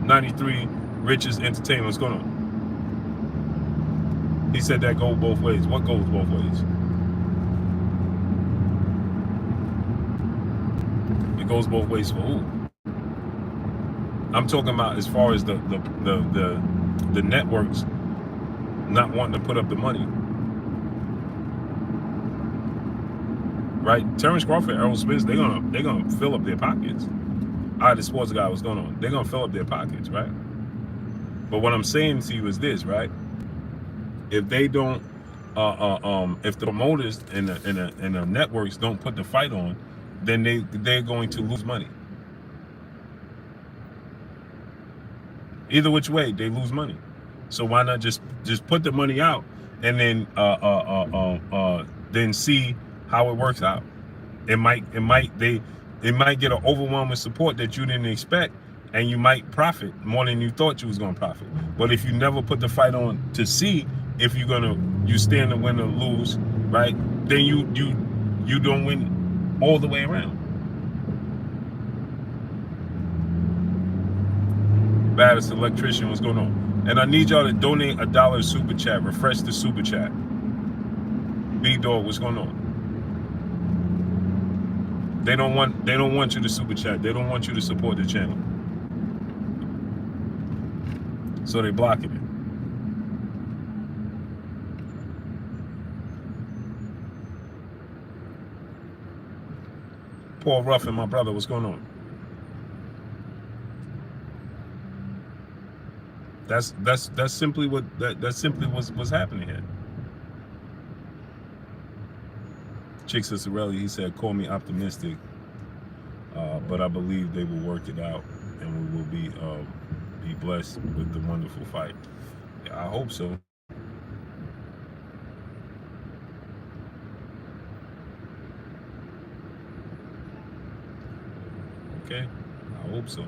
93 Rich's Entertainment, what's going on? He said that goes both ways. What goes both ways? It goes both ways for who? I'm talking about as far as the networks not wanting to put up the money. Right? Terence Crawford, Errol Spence, they're gonna fill up their pockets. All right, the sports guy, what's going on? They're gonna fill up their pockets, right? But what I'm saying to you is this, right? If they don't if the promoters and the networks don't put the fight on, then they're going to lose money. Either which way, they lose money. So why not just put the money out and then see how it works out. It might get an overwhelming support that you didn't expect, and you might profit more than you thought you was gonna profit. But if you never put the fight on to see if you stand to win or lose, right? Then you don't win all the way around. Baddest electrician, what's going on? And I need y'all to donate $1 super chat. Refresh the super chat. B-Dog, what's going on? They don't want you to super chat. They don't want you to support the channel. So they blocking it. Paul Ruffin, my brother, what's going on? That's simply what's happening here. Chick Cicerelli, he said, call me optimistic, but I believe they will work it out, and we will be blessed with the wonderful fight. Yeah, I hope so. Okay, I hope so.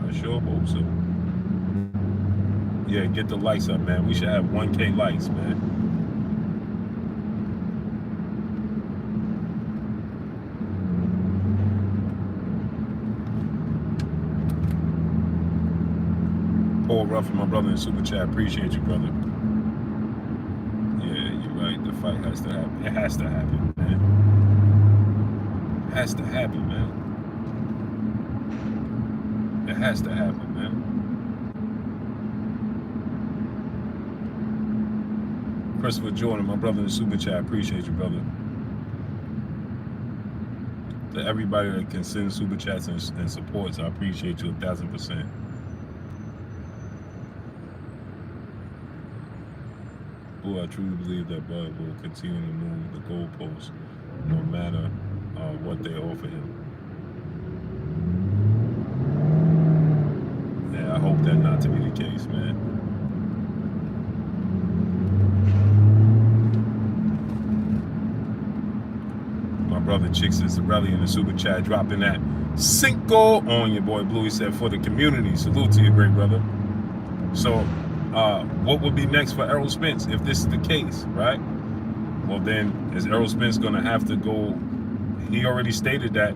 I sure hope so. Yeah, get the likes up, man. We should have 1K likes, man. Paul Ruffin, my brother in Super Chat, appreciate you, brother. Yeah, you're right. The fight has to happen. It has to happen, man. It has to happen, man. It has to happen, man. Christopher Jordan, my brother in Super Chat, appreciate you, brother. To everybody that can send Super Chats and supports, I appreciate you 1,000%. Boy, I truly believe that Bud will continue to move the goalposts no matter what they offer him. Yeah, I hope that not to be the case, man. My brother Chick Cicerelli in the Super Chat dropping that Cinco on your boy Blue. He said, for the community. Salute to you, great brother. So, what would be next for Errol Spence if this is the case, right? Well, then is Errol Spence going to have to go? He already stated that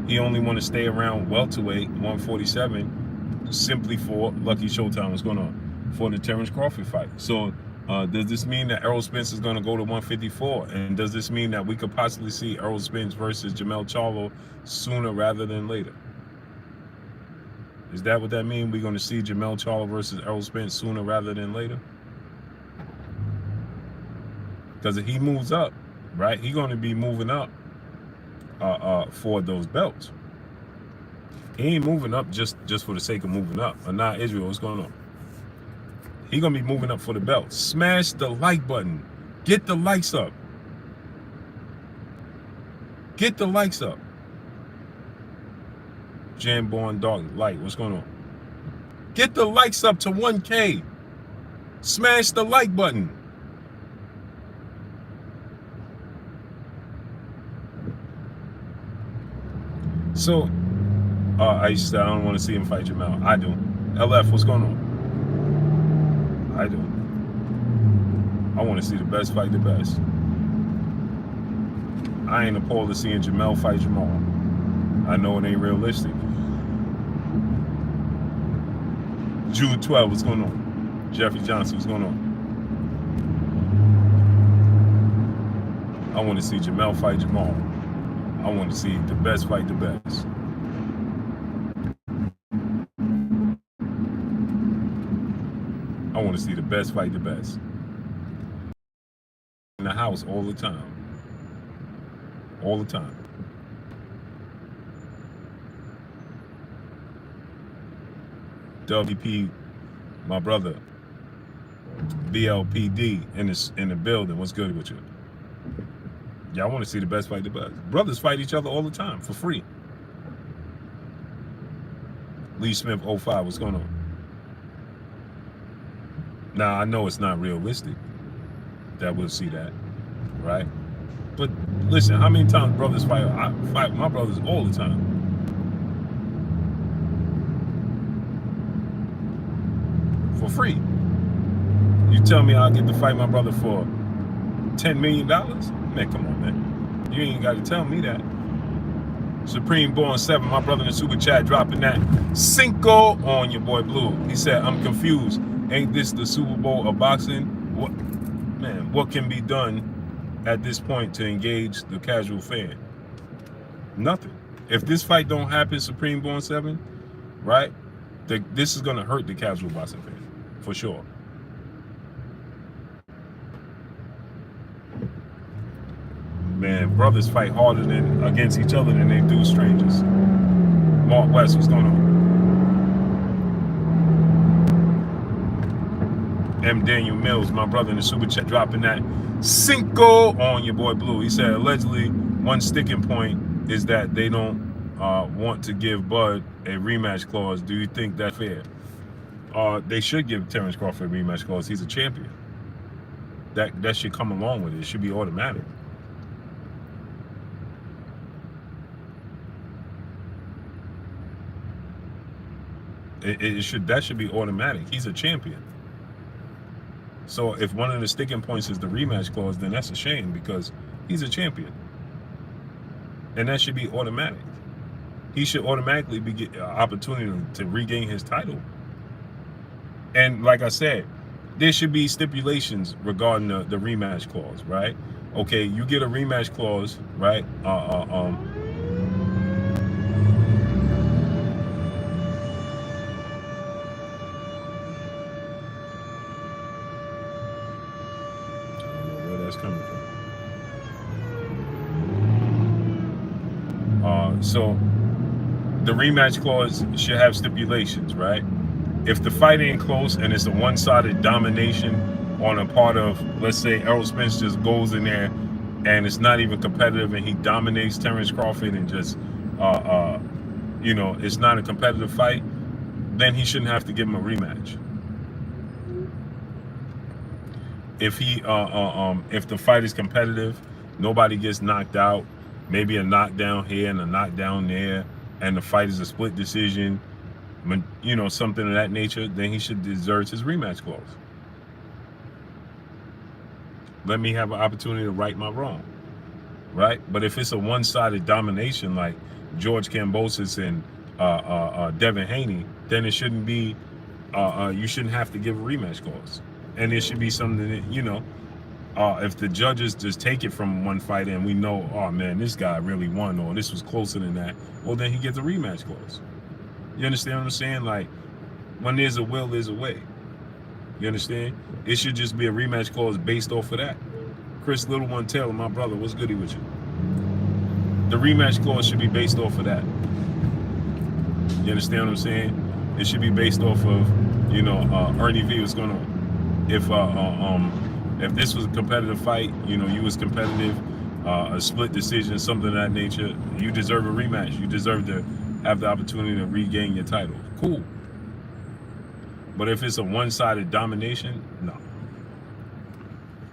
he only want to stay around welterweight 147 simply for Lucky Showtime. What's going on for the Terence Crawford fight? So does this mean that Errol Spence is going to go to 154? And does this mean that we could possibly see Errol Spence versus Jermell Charlo sooner rather than later? Is that what that means? We're going to see Jermell Charlo versus Errol Spence sooner rather than later? Because if he moves up, right, he's going to be moving up for those belts. He ain't moving up just for the sake of moving up. Nah, Israel, what's going on? He's going to be moving up for the belt. Smash the like button. Get the likes up. Get the likes up. Jamborn Dark Light, what's going on? Get the likes up to 1K. Smash the like button. So, I don't want to see him fight Jermell. I do. LF, what's going on? I do. I want to see the best fight the best. I ain't opposed to seeing Jermell fight Jamal. I know it ain't realistic. Jude 12, what's going on? Jeffrey Johnson, what's going on? I want to see Jermell fight Jamal. I want to see the best fight the best. I want to see the best fight the best. In the house all the time. All the time. WP, my brother, BLPD in the building. What's good with you? Y'all want to see the best fight the best. Brothers fight each other all the time for free. Lee Smith 05, what's going on? Now, I know it's not realistic that we'll see that, right? But listen, how many times brothers fight? I fight my brothers all the time. For free. You tell me I'll get to fight my brother for $10 million? Man, come on, man. You ain't got to tell me that. Supreme Born 7, my brother in the super chat dropping that Cinco on your boy Blue. He said, I'm confused. Ain't this the Super Bowl of boxing? What can be done at this point to engage the casual fan? Nothing. If this fight don't happen, Supreme Born 7, right? This is gonna hurt the casual boxing fan, for sure. Man, brothers fight harder than against each other than they do strangers. Mark West, what's going on? M. Daniel Mills, my brother in the super chat, dropping that Cinco on your boy Blue. He said allegedly one sticking point is that they don't want to give Bud a rematch clause. Do you think that's fair? They should give Terence Crawford a rematch clause. He's a champion. That should come along with it. It should be automatic. That should be automatic. He's a champion. So if one of the sticking points is the rematch clause, then that's a shame because he's a champion. And that should be automatic. He should automatically get an opportunity to regain his title. And like I said, there should be stipulations regarding the rematch clause, right? Okay, you get a rematch clause, right? Coming from. So the rematch clause should have stipulations, right? If the fight ain't close and it's a one-sided domination on a part of, let's say Errol Spence just goes in there and it's not even competitive and he dominates Terence Crawford and just, it's not a competitive fight, then he shouldn't have to give him a rematch. If the fight is competitive, nobody gets knocked out, maybe a knockdown here and a knockdown there, and the fight is a split decision, something of that nature, then he should deserve his rematch clause. Let me have an opportunity to right my wrong, right? But if it's a one-sided domination like George Kambosos and Devin Haney, then it shouldn't be, you shouldn't have to give a rematch clause. And it should be something that, if the judges just take it from one fight and we know, oh man, this guy really won or this was closer than that, well then he gets a rematch clause. You understand what I'm saying? Like, when there's a will, there's a way. You understand? It should just be a rematch clause based off of that. Chris Little One Taylor, my brother, what's goody with you? The rematch clause should be based off of that. You understand what I'm saying? It should be based off of, Ernie V, what's going on? If this was a competitive fight, you was competitive, a split decision, something of that nature, you deserve a rematch. You deserve to have the opportunity to regain your title. Cool. But if it's a one-sided domination, no.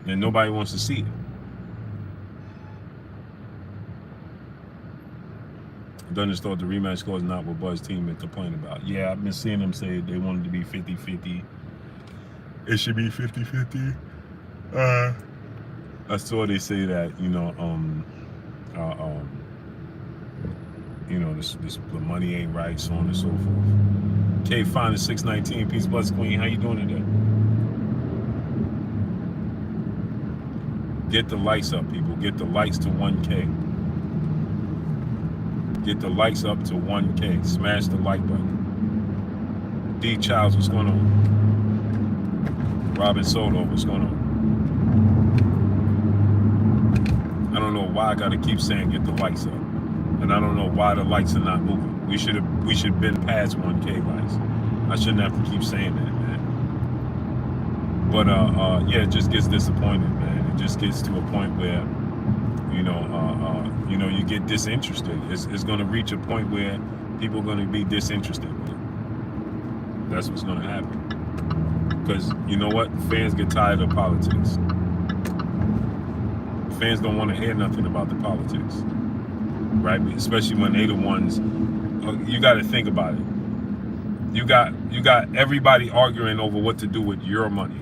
Then nobody wants to see it. Dundas thought the rematch clause not what Bud's team been complaining about. Yeah, I've been seeing them say they wanted to be 50-50. It should be 50-50. I saw they say that, the money ain't right, so on and so forth. K Fine 619, peace, bless Queen. How you doing today? Get the likes up, people. Get the likes to 1K. Get the likes up to 1K. Smash the like button. D Childs, what's going on? Robin Soto, what's going on? I don't know why I gotta keep saying get the likes up. And I don't know why the likes are not moving. We should been past 1K likes. I shouldn't have to keep saying that, man. But yeah, it just gets disappointing, man. It just gets to a point where, you get disinterested. It's going to reach a point where people are going to be disinterested with it. That's what's going to happen. Because you know what? Fans get tired of politics. Fans don't want to hear nothing about the politics, right? Especially when they the ones. You got to think about it. You got everybody arguing over what to do with your money.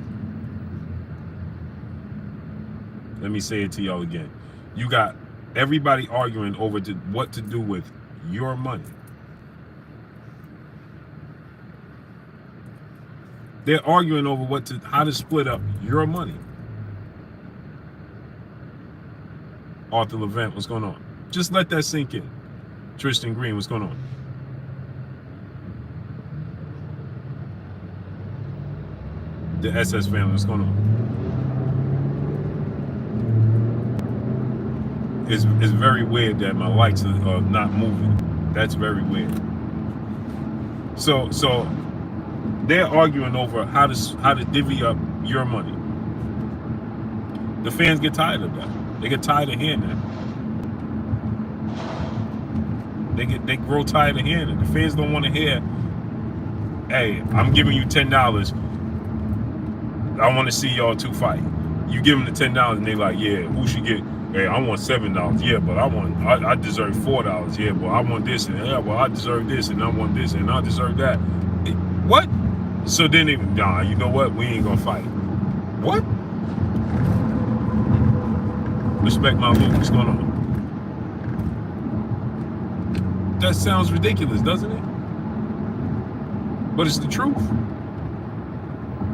Let me say it to y'all again. You got everybody arguing over what to do with your money. They're arguing over how to split up your money. Arthur Levant, what's going on? Just let that sink in. Tristan Green, what's going on? The SS family, what's going on? It's very weird that my lights are not moving. That's very weird. So they're arguing over how to divvy up your money. The fans get tired of that. They get tired of hearing that. They grow tired of hearing it. The fans don't want to hear, hey, I'm giving you $10. I want to see y'all two fight. You give them the $10 and they like, yeah, who should get? Hey, I want $7. Yeah, but I deserve $4. Yeah, but I want this, and yeah, well, I deserve this, and I want this, and I deserve that. What? So then they, nah, you know what? We ain't gonna fight. What? Respect my move. What's going on? That sounds ridiculous, doesn't it? But it's the truth.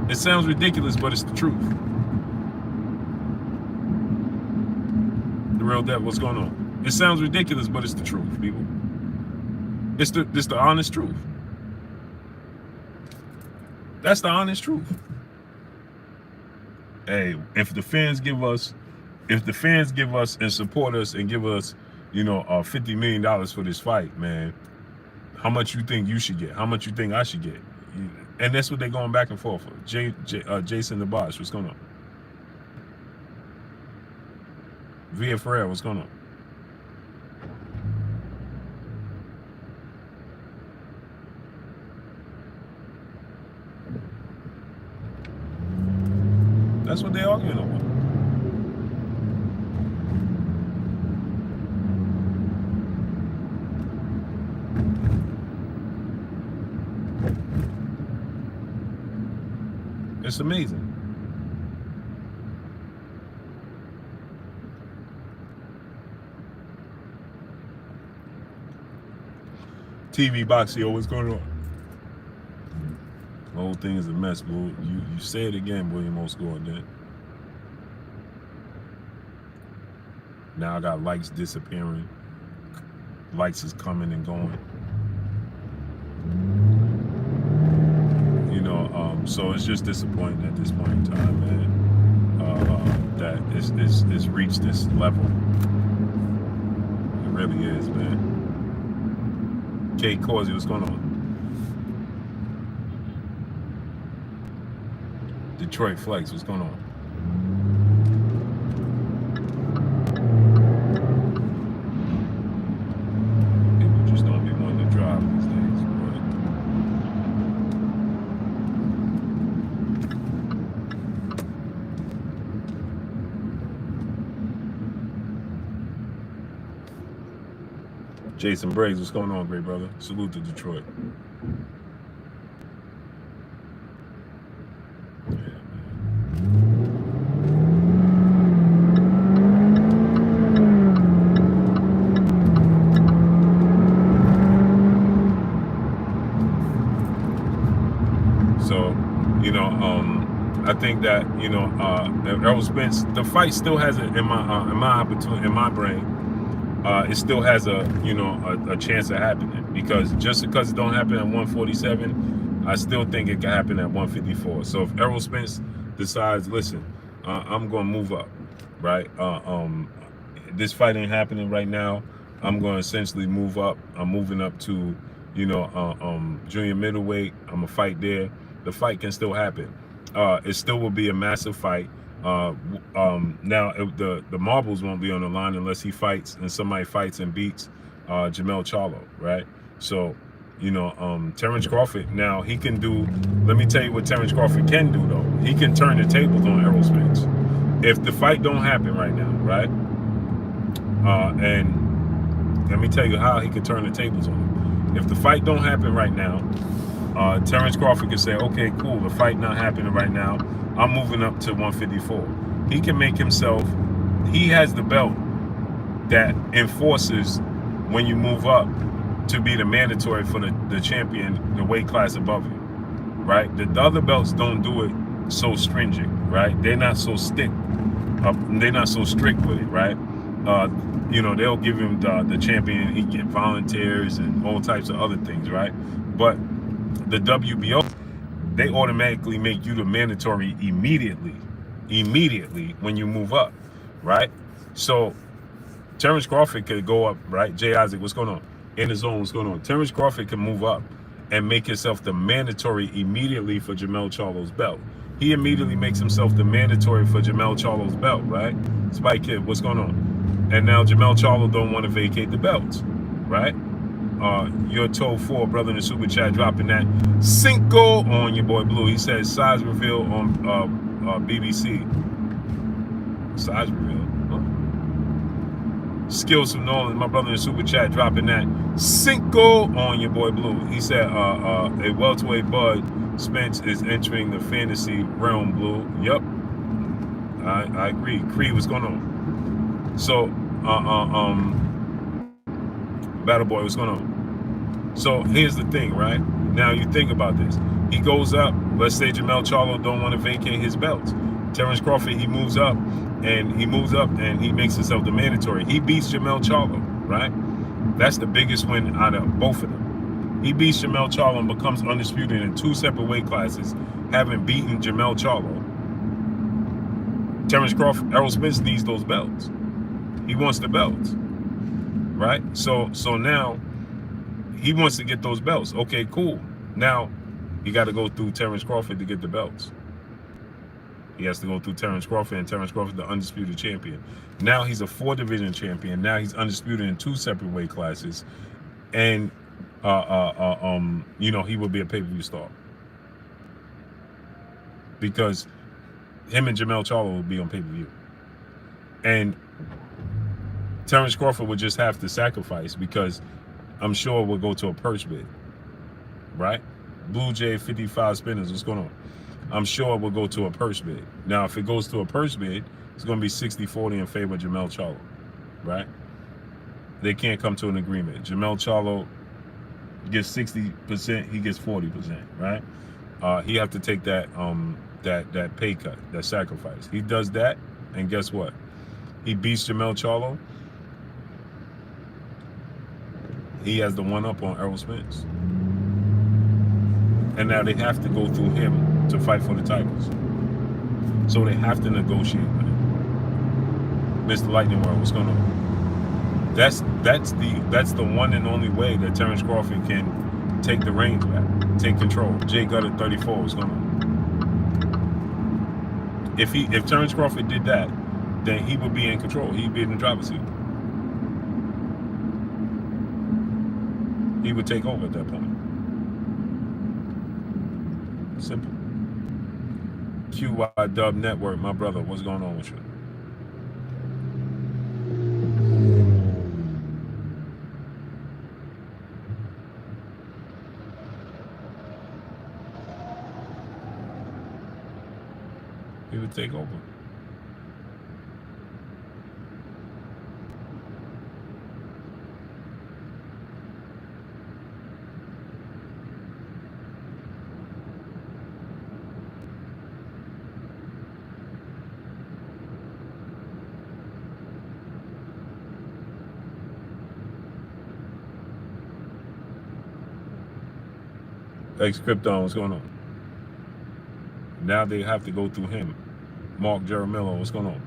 It sounds ridiculous, but it's the truth. The real devil, what's going on? It sounds ridiculous, but it's the truth, people. It's the honest truth. That's the honest truth. Hey, if the fans give us and support us and give us, $50 million for this fight, man, how much you think you should get? How much you think I should get? And that's what they're going back and forth for. Jason the Boss, what's going on? Via Ferrer, what's going on? That's what they're arguing over. It's amazing. TV Boxio, what's going on? The whole thing is a mess, bro. You say it again, William Oscore, then. Now I got likes disappearing. Likes is coming and going. So it's just disappointing at this point in time, man, that it's reached this level. It really is, man. Kate Causey, what's going on? Detroit Flex, what's going on? People just don't be wanting to drive these days, Jason Briggs, what's going on, great brother? Salute to Detroit. Yeah, man. So, I think that Errol Spence, the fight still has it in my brain. It still has a chance of happening, because just because it don't happen at 147, I still think it can happen at 154. So if Errol Spence decides, listen, I'm gonna move up, right? This fight ain't happening right now. I'm gonna essentially move up. I'm moving up to junior middleweight. I'm a fight there. The fight can still happen. It still will be a massive fight. Now the marbles won't be on the line unless he fights and somebody fights and beats Jamel Charlo, right? So, Terence Crawford, now he can do. Let me tell you what Terence Crawford can do though. He can turn the tables on Errol Spence. If the fight don't happen right now, right? And let me tell you how he can turn the tables on him. If the fight don't happen right now, Terence Crawford can say, okay, cool, the fight not happening right now. I'm moving up to 154. He can make himself, he has the belt that enforces when you move up to be the mandatory for the champion, the weight class above you, right? The other belts don't do it so stringent, right? They're not so they're not so strict with it, right? They'll give him the champion, he get volunteers and all types of other things, right? But the WBO, they automatically make you the mandatory immediately when you move up, right? So Terence Crawford could go up, right? Jay Isaac, what's going on? In the zone, what's going on? Terence Crawford can move up and make himself the mandatory immediately for Jamel Charlo's belt. He immediately makes himself the mandatory for Jamel Charlo's belt, right? Spike Kid, what's going on? And now Jamel Charlo don't want to vacate the belts, right? You're told for brother in the super chat dropping that Cinco on your boy Blue. He says size reveal on BBC. Size reveal. Skills from Nolan, my brother in the super chat dropping that Cinco on your boy Blue. He said a welterweight Bud Spence is entering the fantasy realm, Blue. Yep. I agree. Creed, what's going on? So Battle Boy, what's going on? So here's the thing, right? Now you think about this. He goes up, let's say Jamel Charlo don't want to vacate his belts. Terence Crawford, he moves up and he makes himself the mandatory. He beats Jamel Charlo, right? That's the biggest win out of both of them. He beats Jamel Charlo and becomes undisputed in 2 separate weight classes, having beaten Jamel Charlo. Terence Crawford, Errol Spence needs those belts. He wants the belts, right? So now he wants to get those belts. Okay, cool. Now he got to go through Terence Crawford to get the belts. He has to go through Terence Crawford, and Terence Crawford, the undisputed champion. Now he's a 4-division champion. Now he's undisputed in 2 separate weight classes, and he will be a pay-per-view star because him and Jamel Charlo will be on pay-per-view, and Terence Crawford would just have to sacrifice because I'm sure we'll go to a purse bid, right? Blue Jay 55 spinners, what's going on? I'm sure we'll go to a purse bid. Now, if it goes to a purse bid, it's going to be 60-40 in favor of Jamel Charlo, right? They can't come to an agreement. Jamel Charlo gets 60%, he gets 40%, right? He have to take that that pay cut, that sacrifice. He does that, and guess what? He beats Jamel Charlo. He has the one up on Errol Spence. And now they have to go through him to fight for the titles. So they have to negotiate with him. Mr. Lightning World, what's going on? That's the one and only way that Terence Crawford can take the reins back, take control. Jay Gutter 34, what's going on? If Terence Crawford did that, then he would be in control. He'd be in the driver's seat. He would take over at that point. Simple. QY Dub Network, my brother, what's going on with you? He would take over. X Krypton, what's going on? Now they have to go through him. Mark Jaramillo, what's going on?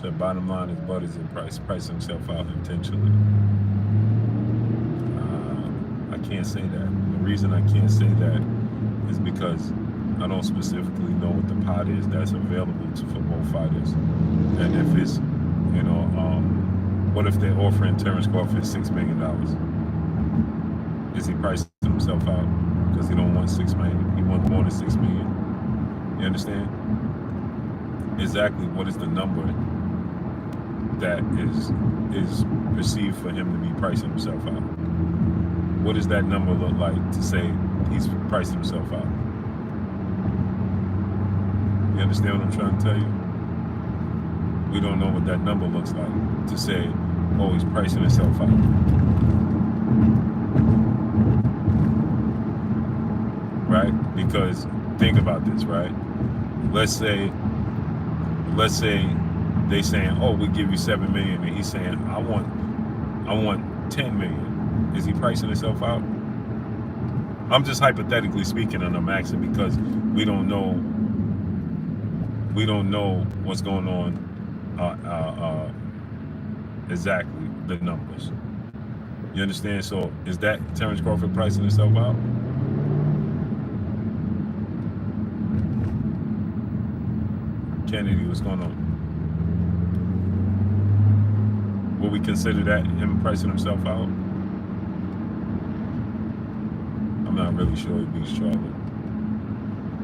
So bottom line is Bud is in price himself out intentionally. can't say that. The reason I can't say that is because I don't specifically know what the pot is that's available for both fighters. And if it's, what if they're offering Terence Crawford $6 million? Is he pricing himself out because he don't want $6 million? He wants more than $6 million. You understand? Exactly what is the number that is perceived for him to be pricing himself out? What does that number look like to say he's pricing himself out? You understand what I'm trying to tell you? We don't know what that number looks like to say, oh, he's pricing himself out. Right? Because think about this, right? Let's say they saying, oh, we give you $7 million, and he's saying, I want $10 million. Is he pricing himself out? I'm just hypothetically speaking, and I'm asking because we don't know what's going on exactly, the numbers. You understand? So is that Terence Crawford pricing himself out? Kennedy, what's going on? Will we consider that him pricing himself out? I'm not really sure he beats Charlo.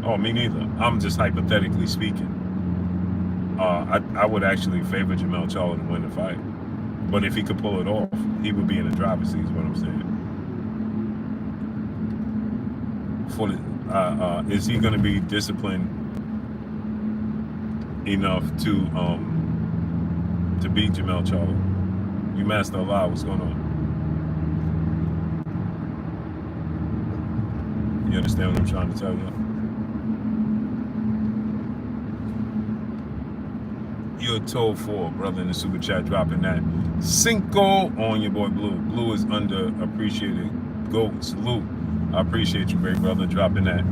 Oh, me neither. I'm just hypothetically speaking. I would actually favor Jermell Charlo to win the fight. But if he could pull it off, he would be in the driver's seat, is what I'm saying. Is he going to be disciplined enough to beat Jermell Charlo? You Master Allah, what's going on? You understand what I'm trying to tell you? You're told for, brother, in the super chat, dropping that Cinco on your boy Blue. Blue is underappreciated. GOAT, salute. I appreciate you, great brother, dropping that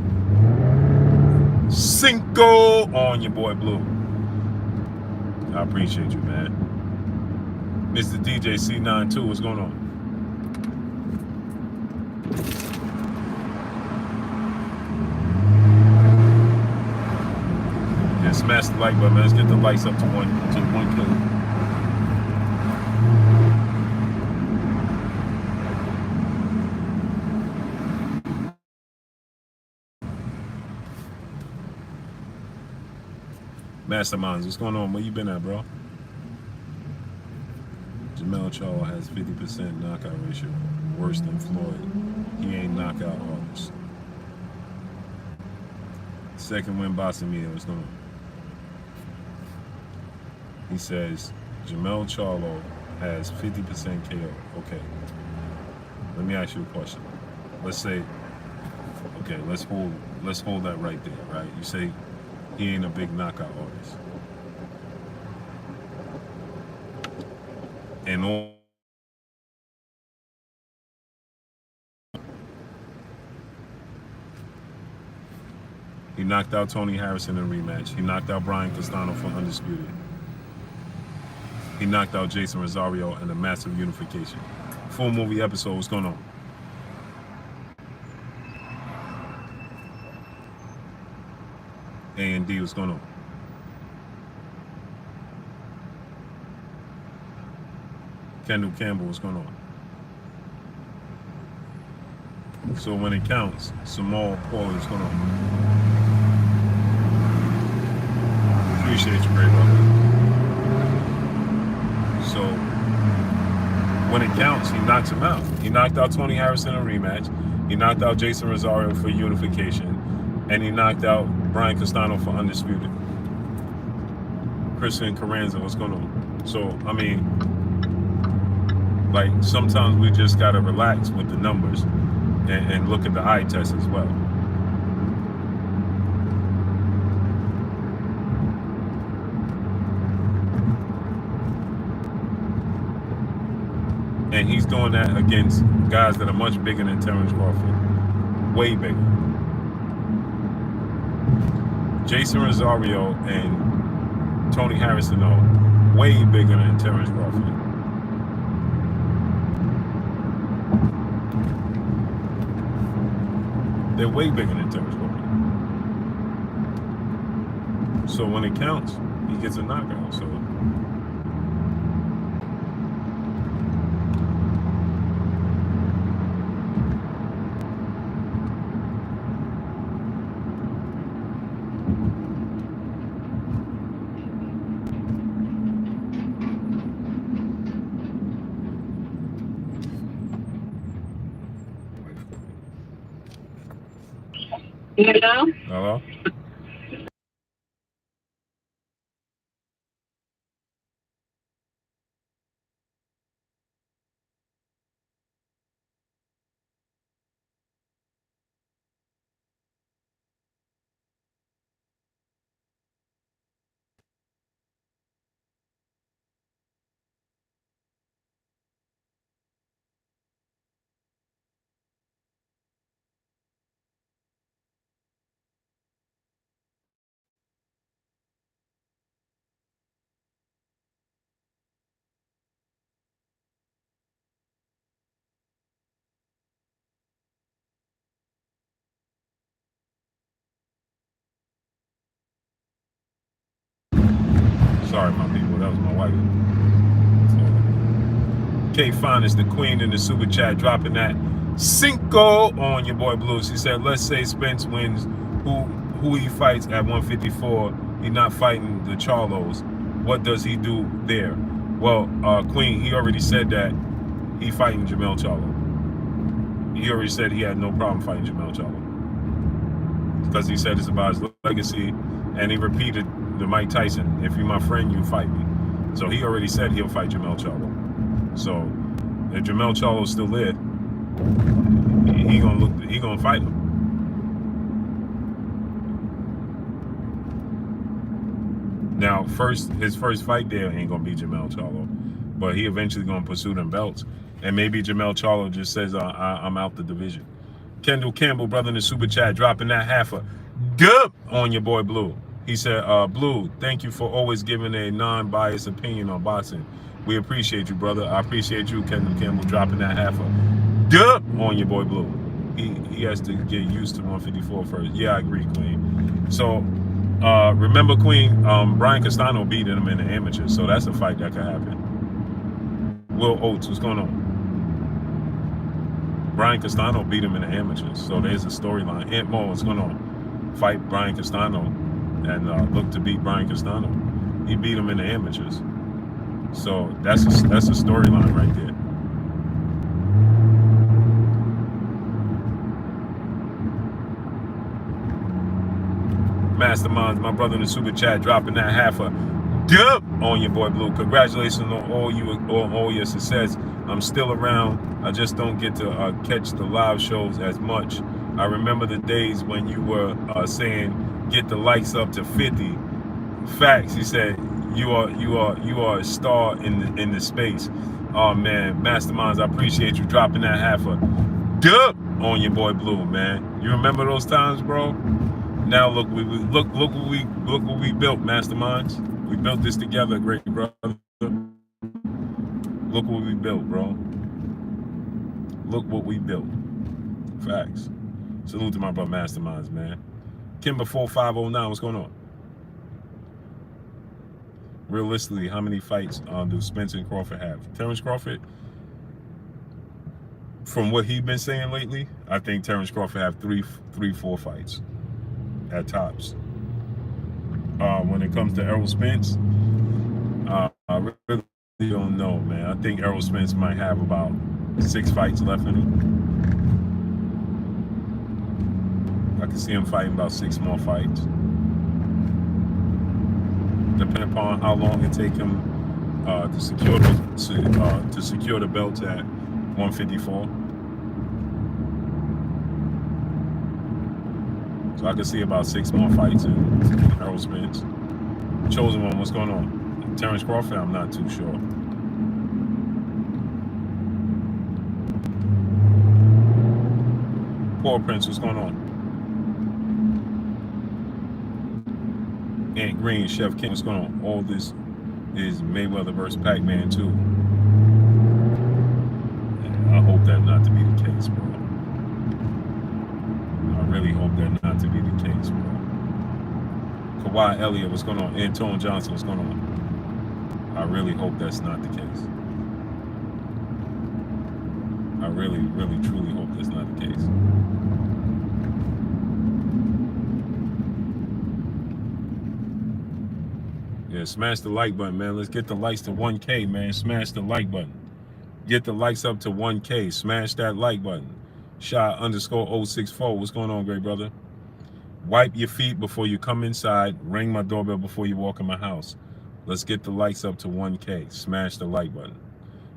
Cinco on your boy Blue. I appreciate you, man. Mr. DJ C92, what's going on? Yeah, smash the like button, man. Let's get the likes up to one kill. Masterminds, what's going on? Where you been at, bro? Jermell Charlo has 50% knockout ratio, worse than Floyd. He ain't knockout artist. Second win boxing media, what's going on? He says Jermell Charlo has 50% KO. Okay. Let me ask you a question. Let's say, okay, let's hold that right there, right? You say he ain't a big knockout artist. And all he knocked out Tony Harrison in a rematch. He knocked out Brian Castano for undisputed. He knocked out Jason Rosario in a massive unification. Full movie episode, what's going on? A&D, what's going on? Kendall Campbell, what's going on? So when it counts, Samal Paulie, what's going on? Appreciate you, great brother. So when it counts, he knocks him out. He knocked out Tony Harrison in a rematch. He knocked out Jason Rosario for unification. And he knocked out Brian Castano for undisputed. Christian Carranza, what's going on? So, I mean, like, sometimes we just got to relax with the numbers and look at the eye test as well. And he's doing that against guys that are much bigger than Terence Crawford. Way bigger. Jason Rosario and Tony Harrison are way bigger than Terence Crawford. They're way bigger than Terence Crawford. So when it counts, he gets a knockout. So Hello? hello? Sorry, my people. That was my wife. K Fine is the queen in the super chat, dropping that cinco on your boy Blues. He said, let's say Spence wins, who he fights at 154. He's not fighting the Charlos. What does he do there? Well, Queen, he already said that he fighting Jermell Charlo. He already said he had no problem fighting Jermell Charlo. Because he said it's about his legacy, and he repeated the Mike Tyson, if you're my friend, you fight me. So he already said he'll fight Jermell Charlo. So if Jermell Charlo's still there, he gonna fight him. Now, his first fight there ain't gonna be Jermell Charlo, but he eventually gonna pursue them belts, and maybe Jermell Charlo just says, I'm out the division. Kendall Campbell, brother in the super chat, dropping that halfer. Good on your boy Blue. He said, Blue, thank you for always giving a non-biased opinion on boxing. We appreciate you, brother. I appreciate you, Kendall Campbell, dropping that halfer. Good on your boy Blue. He has to get used to 154 first. Yeah, I agree, Queen. So, remember, Queen, Brian Castano beat him in the amateurs, so that's a fight that could happen. Will Oates, what's going on? Brian Castano beat him in the amateurs, so there's a storyline. Ant Mo, what's going on? Fight Brian Castano and look to beat Brian Castano. He beat him in the amateurs, so that's a storyline right there. Masterminds, my brother in the super chat, dropping that halfer. Dub on your boy Blue. Congratulations on all your success. I'm still around. I just don't get to catch the live shows as much. I remember the days when you were saying get the likes up to 50. Facts. He said you are a star in the space. Oh man, Masterminds, I appreciate you dropping that halfer. Dub on your boy Blue, man. You remember those times, bro? Now look what we built, Masterminds. We built this together, great brother. Look what we built, bro. Look what we built. Facts. Salute to my brother Masterminds, man. Kimber 4509, what's going on? Realistically, how many fights do Spence and Crawford have? Terence Crawford, from what he's been saying lately, I think Terence Crawford have three, 4 fights at tops. When it comes to Errol Spence, I really don't know, man. I think Errol Spence might have about 6 fights left in him. I can see him fighting about 6 more fights, depending upon how long it take him to secure the belts at 154. So I can see about 6 more fights in Errol Spence. Chosen one, what's going on? Terence Crawford, I'm not too sure. Paul Prince, what's going on? Ant Green, Chef King, what's going on? All this is Mayweather versus Pac-Man too. I hope that not to be the case, bro. I really hope that not to be the case, bro. Kawhi Elliott, what's going on? Antonio Johnson, what's going on? I really hope that's not the case. I really, really, truly hope that's not the case. Yeah, smash the like button, man. Let's get the likes to 1K, man. Smash the like button. Get the likes up to 1K. Smash that like button. Shot_064. What's going on, great brother? Wipe your feet before you come inside. Ring my doorbell before you walk in my house. Let's get the likes up to 1K. Smash the like button.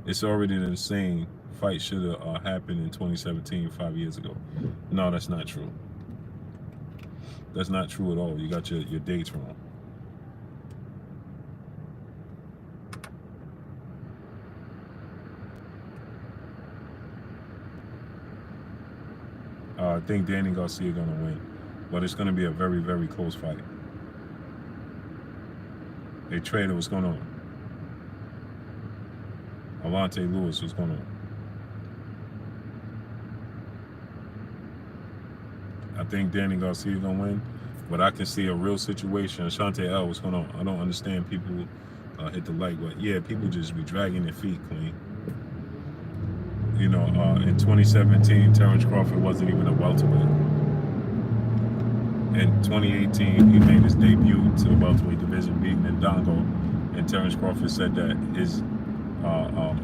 It's already an insane fight. Should have happened in 2017, 5 years ago. No, that's not true. That's not true at all. You got your dates wrong. I think Danny Garcia is going to win, but it's going to be a very, very close fight. Hey, Trader, what's going on? Alante Lewis, what's going on? I think Danny Garcia is going to win, but I can see a real situation. Ashante L, what's going on? I don't understand people hit the like, but yeah, people just be dragging their feet, Queen. You know, in 2017, Terence Crawford wasn't even a welterweight. In 2018, he made his debut to the welterweight division, beating Ndongo, and Terence Crawford said that his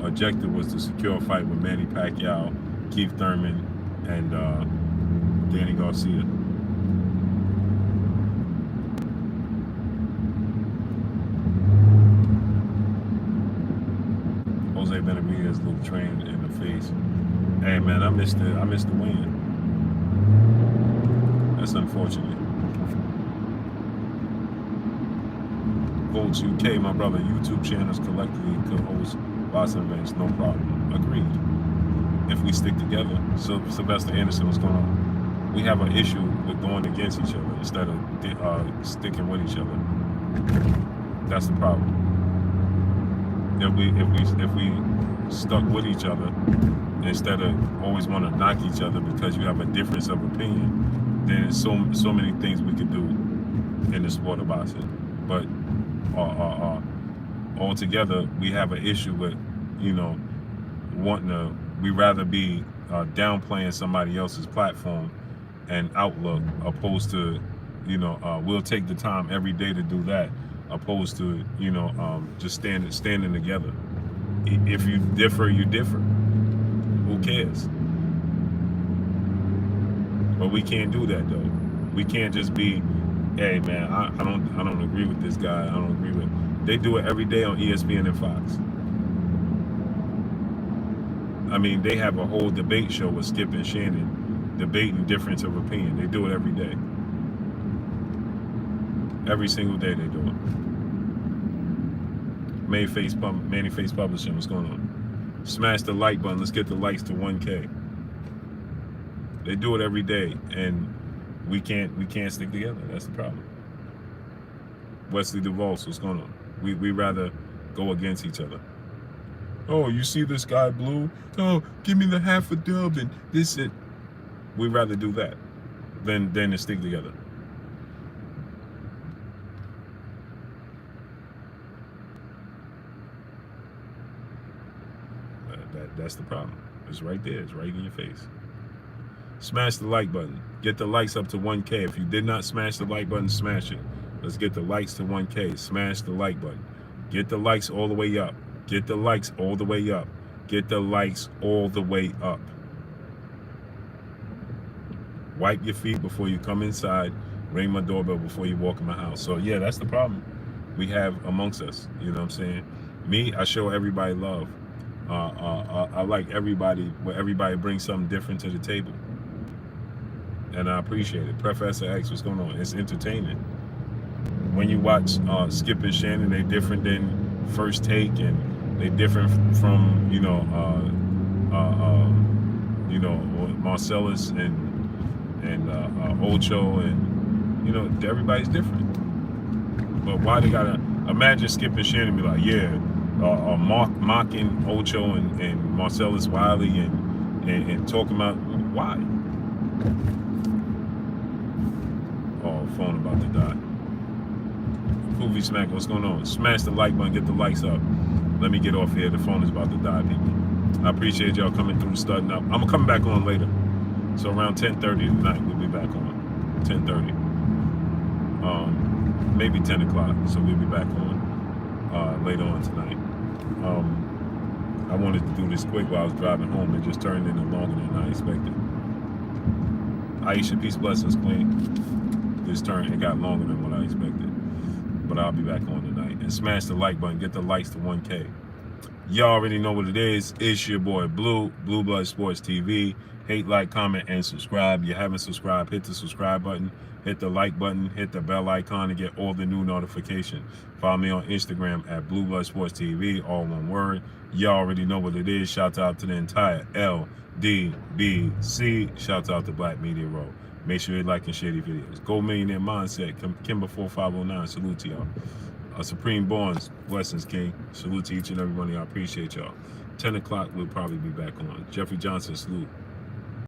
objective was to secure a fight with Manny Pacquiao, Keith Thurman, and Danny Garcia. Jose Benavidez looked trained in the face. Hey man, I missed the win. That's unfortunate. Volts UK, my brother, YouTube channels collectively could host boxing events, no problem. Agreed. If we stick together. So Sylvester Anderson, what's going on? We have an issue with going against each other instead of sticking with each other. That's the problem. If we stuck with each other instead of always want to knock each other because you have a difference of opinion, then there's so many things we could do in the sport of boxing. But altogether, we have an issue with, you know, we rather be downplaying somebody else's platform and outlook opposed to, you know, we'll take the time every day to do that, opposed to, you know, just standing together. If you differ, you differ. Who cares? But we can't do that though. We can't just be, hey man, I don't agree with this guy. I don't agree with. They do it every day on ESPN and Fox. I mean, they have a whole debate show with Skip and Shannon debating difference of opinion. They do it every day. Every single day they do it. Manny Face Publishing, what's going on? Smash the like button. Let's get the likes to 1K. They do it every day, and we can't stick together. That's the problem. Wesley DeVos, what's going on? We rather go against each other. Oh, you see this guy blue? Oh, give me the half a dub and this it. We rather do that than to stick together. That's the problem. It's right there. It's right in your face. Smash the like button. Get the likes up to 1K. If you did not smash the like button, smash it. Let's get the likes to 1K. Smash the like button. Get the likes all the way up. Get the likes all the way up. Get the likes all the way up. Wipe your feet before you come inside. Ring my doorbell before you walk in my house. So yeah, that's the problem we have amongst us. You know what I'm saying? Me, I show everybody love. I like everybody, where everybody brings something different to the table. And I appreciate it. Professor X, what's going on? It's entertaining. When you watch Skip and Shannon, they're different than First Take, and they're different from, you know, Marcellus and Ocho, and, you know, everybody's different. But why they gotta imagine Skip and Shannon be like, yeah, mocking Ocho and Marcellus Wiley and talking about why? phone about to die. Poofy Smack, what's going on? Smash the like button, get the likes up. Let me get off here. The phone is about to die, people. I appreciate y'all coming through, starting up. I'm coming back on later. So around 10:30 tonight, we'll be back on. 10:30. Maybe 10 o'clock. So we'll be back on later on tonight. I wanted to do this quick while I was driving home. It just turned into longer than I expected. Aisha, peace, blessings, queen. It got longer than what I expected. But I'll be back on tonight. And smash the like button. Get the likes to 1K. Y'all already know what it is. It's your boy Blue Blood Sports TV. Hate, like, comment, and subscribe. If you haven't subscribed, hit the subscribe button. Hit the like button. Hit the bell icon to get all the new notifications. Follow me on Instagram at Blue Blood Sports TV. All one word. Y'all already know what it is. Shout out to the entire LDBC. Shout out to Black Media Row. Make sure you like and share these videos. Gold Millionaire Mindset. Kimber 4509. Salute to y'all. Supreme Bonds. Blessings, King. Salute to each and every one of y'all. Appreciate y'all. 10 o'clock, we'll probably be back on. Jeffrey Johnson, salute.